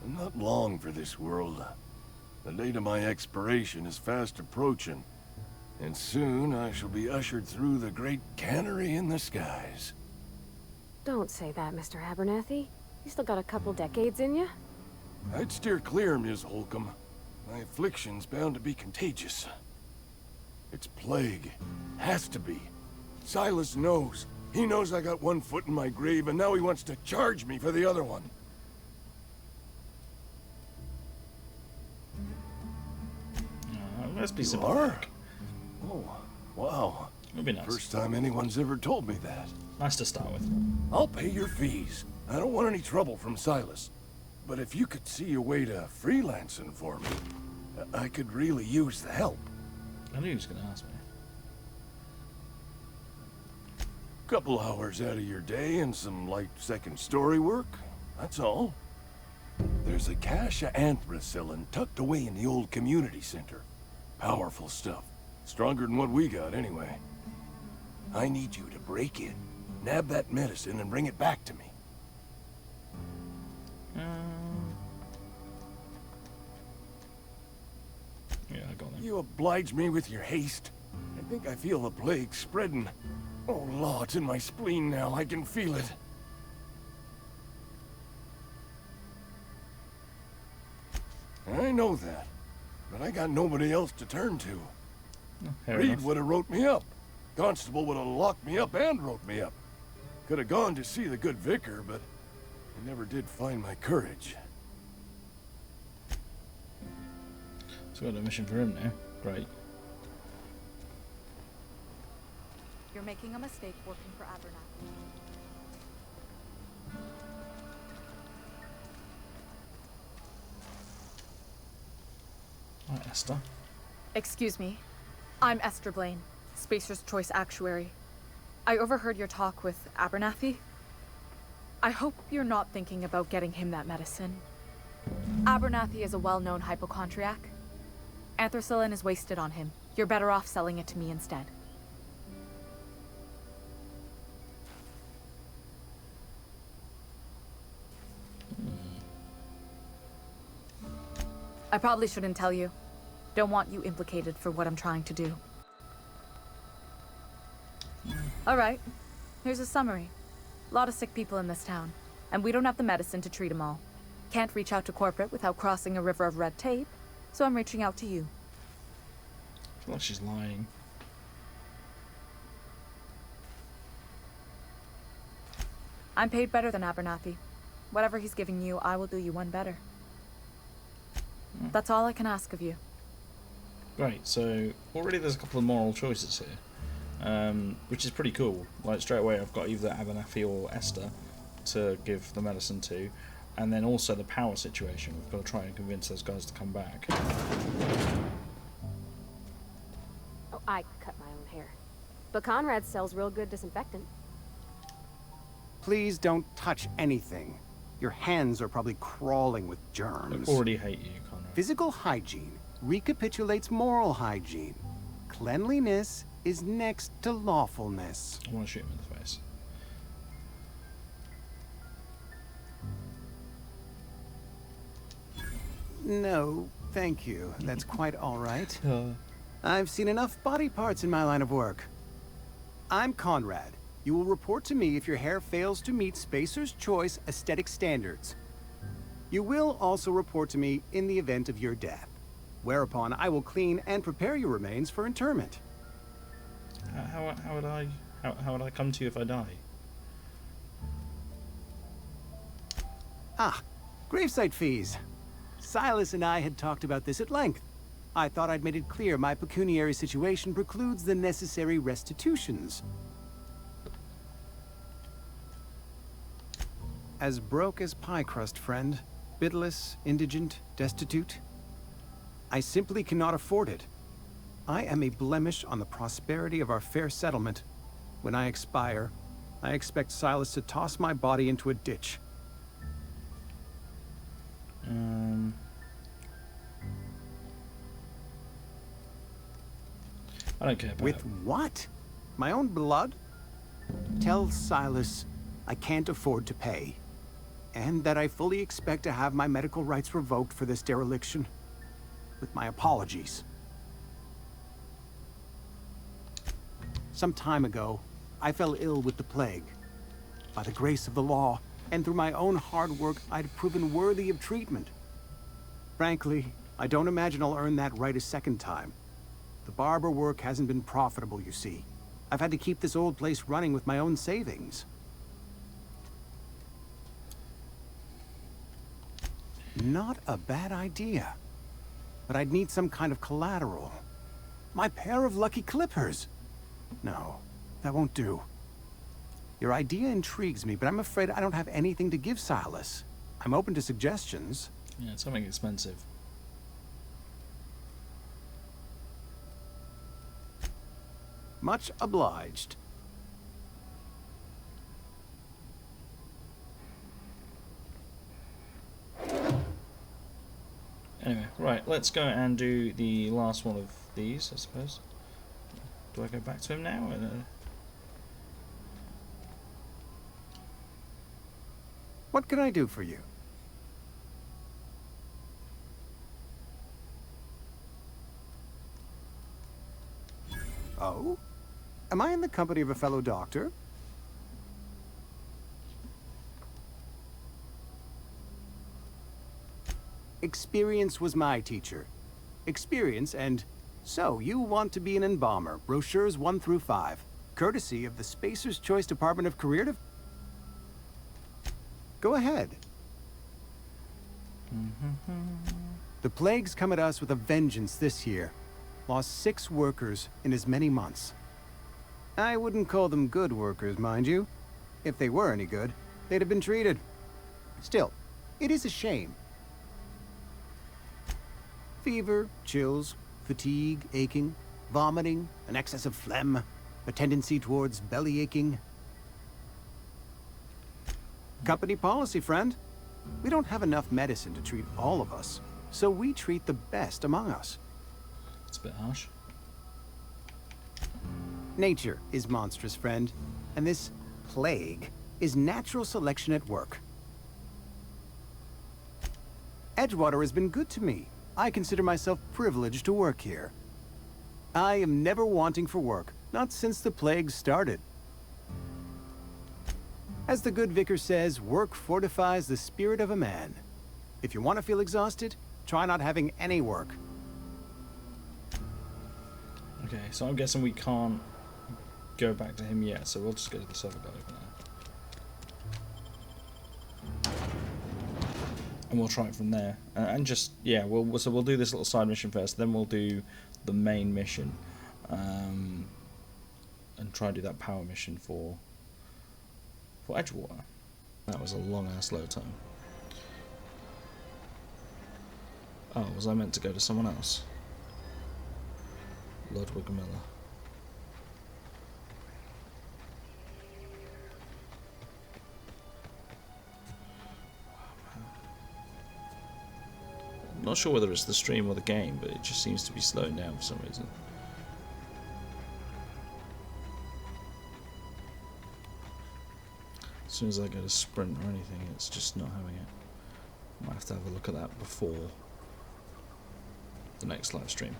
I'm not long for this world. The date of my expiration is fast approaching. And soon I shall be ushered through the great cannery in the skies. Don't say that, Mr. Abernathy. You still got a couple decades in you. I'd steer clear, Ms. Holcomb. My affliction's bound to be contagious. It's plague. Has to be. Silas knows. He knows I got one foot in my grave, and now he wants to charge me for the other one. Let's be sympathetic. Oh, wow. It'd be nice. First time anyone's ever told me that. Nice to start with. I'll pay your fees. I don't want any trouble from Silas. But if you could see a way to freelancing for me, I could really use the help. I knew he was going to ask me. Couple hours out of your day and some light second story work. That's all. There's a cache of anthracillin tucked away in the old community center. Powerful stuff. Stronger than what we got, anyway. I need you to break in, nab that medicine, and bring it back to me. Yeah, I got them. You oblige me with your haste. I think I feel the plague spreading. Oh, Lord, it's in my spleen now. I can feel it. I know that, but I got nobody else to turn to. Reed would have wrote me up. Constable would have locked me up and wrote me up. Could have gone to see the good vicar, but I never did find my courage. So we got a mission for him now. Great. You're making a mistake working for Abernathy. Right, Esther. Excuse me. I'm Esther Blaine, Spacer's Choice Actuary. I overheard your talk with Abernathy. I hope you're not thinking about getting him that medicine. Abernathy is a well-known hypochondriac. Anthracillin is wasted on him. You're better off selling it to me instead. I probably shouldn't tell you. Don't want you implicated for what I'm trying to do. Alright, here's a summary. A lot of sick people in this town, and we don't have the medicine to treat them all. Can't reach out to corporate without crossing a river of red tape, so I'm reaching out to you. I feel like she's lying. I'm paid better than Abernathy. Whatever he's giving you, I will do you one better. That's all I can ask of you. Great, so already there's a couple of moral choices here, which is pretty cool. Like straight away I've got either Abernathy or Esther to give the medicine to, and then also the power situation. We've got to try and convince those guys to come back. Oh, I cut my own hair. But Conrad sells real good disinfectant. Please don't touch anything. Your hands are probably crawling with germs. I already hate you, Conrad. Physical hygiene recapitulates moral hygiene. Cleanliness is next to lawfulness. I want to shoot him in the face. No, thank you. That's quite all right. I've seen enough body parts in my line of work. I'm Conrad. You will report to me if your hair fails to meet Spacer's Choice aesthetic standards. You will also report to me in the event of your death, whereupon I will clean and prepare your remains for interment. How would I come to you if I die? Ah, gravesite fees. Silas and I had talked about this at length. I thought I'd made it clear my pecuniary situation precludes the necessary restitutions. As broke as pie crust, friend. Bitless, indigent, destitute. I simply cannot afford it. I am a blemish on the prosperity of our fair settlement. When I expire, I expect Silas to toss my body into a ditch. I don't care about With what? My own blood? Tell Silas I can't afford to pay. And that I fully expect to have my medical rights revoked for this dereliction. With my apologies. Some time ago, I fell ill with the plague. By the grace of the law, and through my own hard work, I'd proven worthy of treatment. Frankly, I don't imagine I'll earn that right a second time. The barber work hasn't been profitable, you see. I've had to keep this old place running with my own savings. Not a bad idea. But I'd need some kind of collateral. My pair of lucky clippers! No, that won't do. Your idea intrigues me, but I'm afraid I don't have anything to give Silas. I'm open to suggestions. Yeah, it's something expensive. Much obliged. Anyway, right, let's go and do the last one of these, I suppose. Do I go back to him now? What can I do for you? Oh? Am I in the company of a fellow doctor? Experience was my teacher. Experience and... So, you want to be an embalmer. Brochures 1 through 5. Courtesy of the Spacer's Choice Department of Career Go ahead. The plague's come at us with a vengeance this year. Lost 6 workers in as many months. I wouldn't call them good workers, mind you. If they were any good, they'd have been treated. Still, it is a shame. Fever, chills, fatigue, aching, vomiting, an excess of phlegm, a tendency towards belly aching. Company policy, friend. We don't have enough medicine to treat all of us, so we treat the best among us. It's a bit harsh. Nature is monstrous, friend, and this plague is natural selection at work. Edgewater has been good to me. I consider myself privileged to work here. I am never wanting for work, not since the plague started. As the good vicar says, work fortifies the spirit of a man. If you want to feel exhausted, try not having any work. Okay, so I'm guessing we can't go back to him yet, so we'll just go to this other guy over there. And we'll try it from there. And just, yeah, so we'll do this little side mission first, then we'll do the main mission. And try and do that power mission for Edgewater. That was a long-ass load time. Oh, was I meant to go to someone else? Ludwig Miller. I'm not sure whether it's the stream or the game, but it just seems to be slowing down for some reason. As soon as I go to sprint or anything, it's just not having it. Might have to have a look at that before. the next live stream.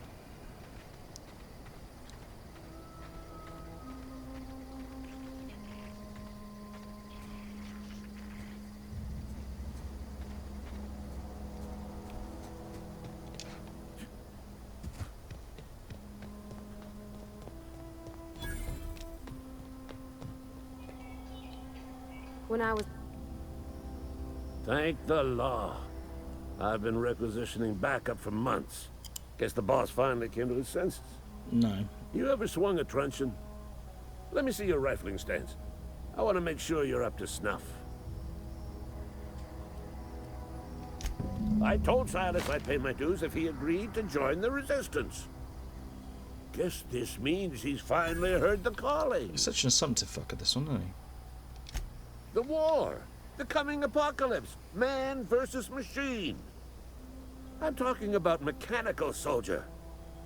When I was... Thank the law. I've been requisitioning backup for months. Guess the boss finally came to his senses. No. You ever swung a truncheon? Let me see your rifling stance. I want to make sure you're up to snuff. I told Silas I'd pay my dues if he agreed to join the resistance. Guess this means he's finally heard the calling. He's such an assumptive fucker, this one, isn't he? The war. The coming apocalypse. Man versus machine. I'm talking about mechanical soldier.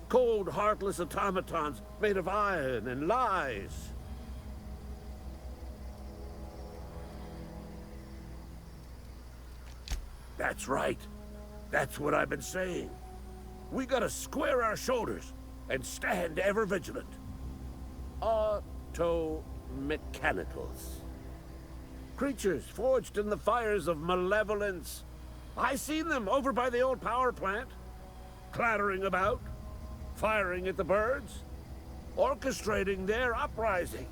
Cold, heartless automatons made of iron and lies. That's right. That's what I've been saying. We gotta square our shoulders and stand ever vigilant. Auto-mechanicals. Creatures forged in the fires of malevolence. I seen them over by the old power plant, clattering about, firing at the birds, orchestrating their uprising.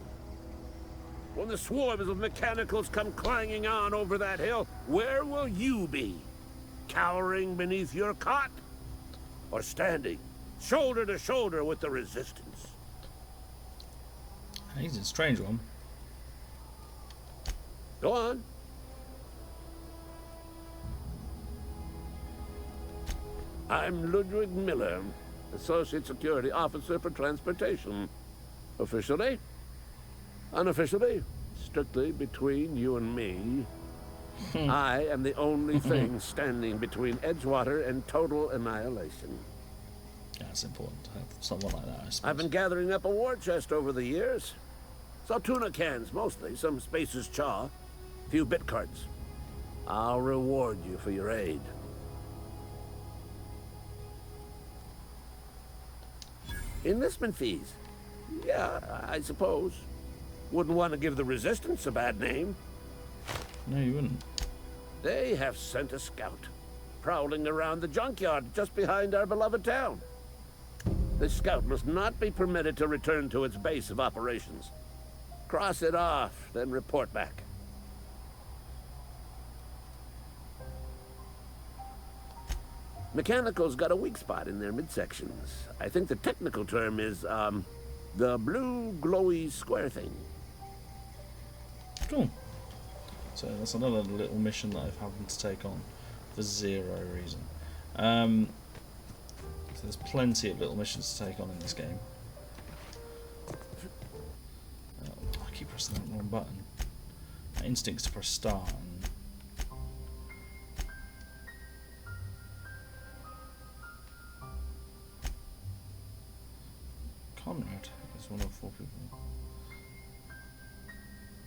When the swarms of mechanicals come clanging on over that hill, where will you be? Cowering beneath your cot? Or standing shoulder to shoulder with the resistance? He's a strange one. Go on. I'm Ludwig Miller, Associate Security Officer for Transportation. Officially, unofficially, strictly between you and me, I am the only thing standing between Edgewater and total annihilation. Yeah, it's important to have someone like that, I suppose. I've been gathering up a war chest over the years. So tuna cans, mostly, some Spacer's chaw, a few bit cards. I'll reward you for your aid. Enlistment fees. Yeah, I suppose. Wouldn't want to give the Resistance a bad name. No, you wouldn't. They have sent a scout, prowling around the junkyard just behind our beloved town. This scout must not be permitted to return to its base of operations. Cross it off, then report back. Mechanicals got a weak spot in their midsections. I think the technical term is, the blue glowy square thing. Cool. So that's another little mission that I've happened to take on for zero reason. So there's plenty of little missions to take on in this game. I keep pressing that wrong button. My instinct's to press start. And Conrad is one of 4 people.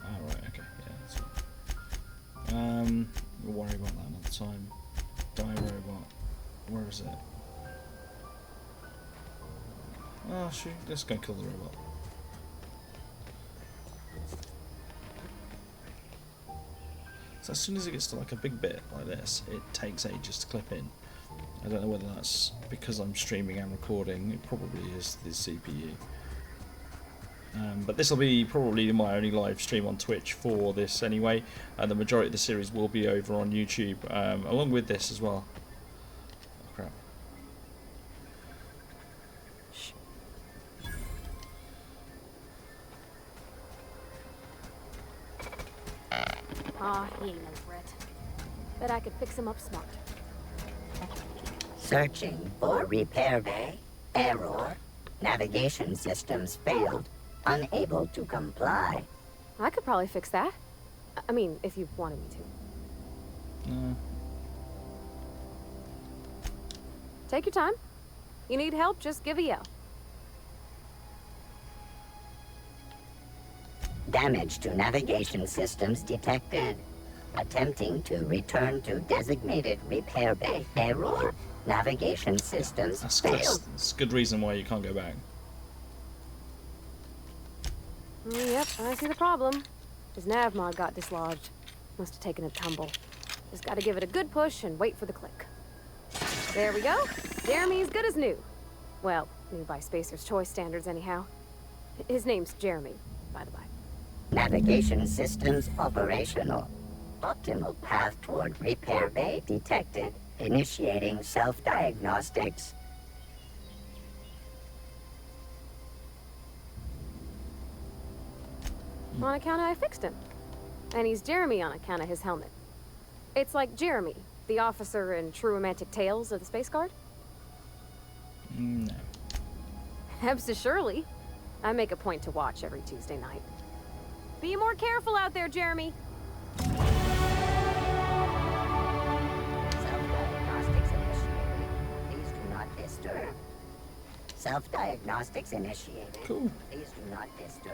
Ah, right, okay, yeah, that's fine. We'll worry about that another time. Die robot. Where is it? Oh, shoot, let's go kill the robot. So as soon as it gets to like a big bit like this, it takes ages to clip in. I don't know whether that's because I'm streaming and recording. It probably is the CPU. But this will be probably my only live stream on Twitch for this anyway. The majority of the series will be over on YouTube, along with this as well. Oh crap. Aw, he ain't no threat. Bet I could fix him up smart. Searching for repair bay. Error. Navigation systems failed. Unable to comply. I could probably fix that. I mean, if you wanted me to. Take your time. You need help, just give a yell. Damage to navigation systems detected. Attempting to return to designated repair bay. Error. Navigation systems failed. That's good reason why you can't go back. Yep, I see the problem. His nav mod got dislodged. Must have taken a tumble. Just gotta give it a good push and wait for the click. There we go. Jeremy's good as new. Well, new by Spacer's Choice standards anyhow. His name's Jeremy, by the by. Navigation systems operational. Optimal path toward repair bay detected. Initiating self-diagnostics. On account of I fixed him. And he's Jeremy on account of his helmet. It's like Jeremy, the officer in True Romantic Tales of the Space Guard. No. Hebs Shirley. I make a point to watch every Tuesday night. Be more careful out there, Jeremy. Self-diagnostics initiated. Please do not disturb. Self-diagnostics initiated. Cool. Please do not disturb.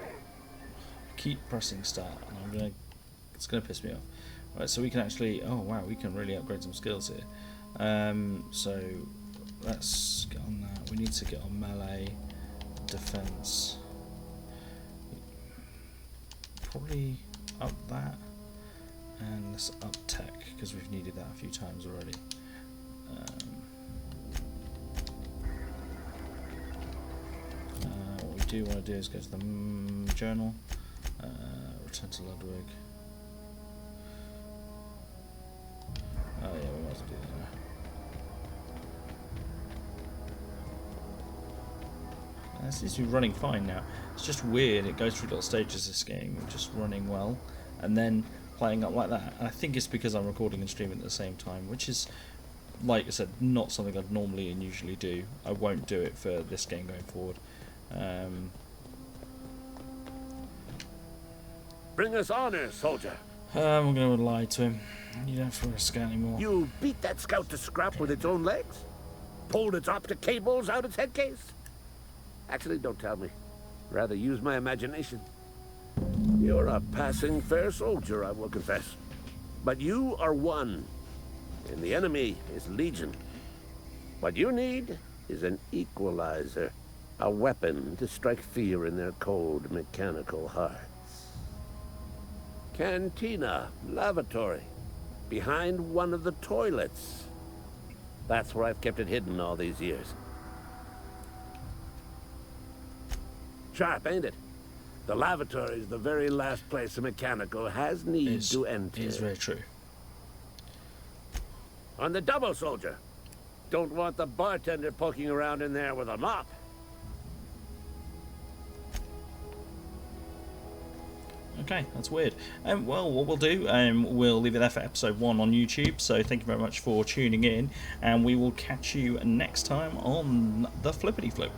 Keep pressing start, and it's gonna piss me off. Right, so we can actually, oh wow, we can really upgrade some skills here. So let's get on that. We need to get on melee, defense. Probably up that, and let's up tech because we've needed that a few times already. What we do want to do is go to the journal. Return to Ludwig. Oh yeah, we might as well do that now. This seems to be running fine now. It's just weird, it goes through little stages this game, just running well, and then playing up like that. And I think it's because I'm recording and streaming at the same time, which is, like I said, not something I'd normally and usually do. I won't do it for this game going forward. Bring us honor, soldier. I'm going to lie to him. You don't have to risk anymore. You beat that scout to scrap with its own legs? Pulled its optic cables out its head case? Actually, don't tell me. Rather use my imagination. You're a passing fair soldier, I will confess. But you are one, and the enemy is legion. What you need is an equalizer, a weapon to strike fear in their cold, mechanical hearts. Cantina, lavatory, behind one of the toilets. That's where I've kept it hidden all these years. Sharp, ain't it? The lavatory is the very last place a mechanical has need to enter. It is very true. On the double, soldier. Don't want the bartender poking around in there with a mop. Okay, that's weird. Well, what we'll do, we'll leave it there for episode 1 on YouTube. So thank you very much for tuning in, and we will catch you next time on the Flippity Flip.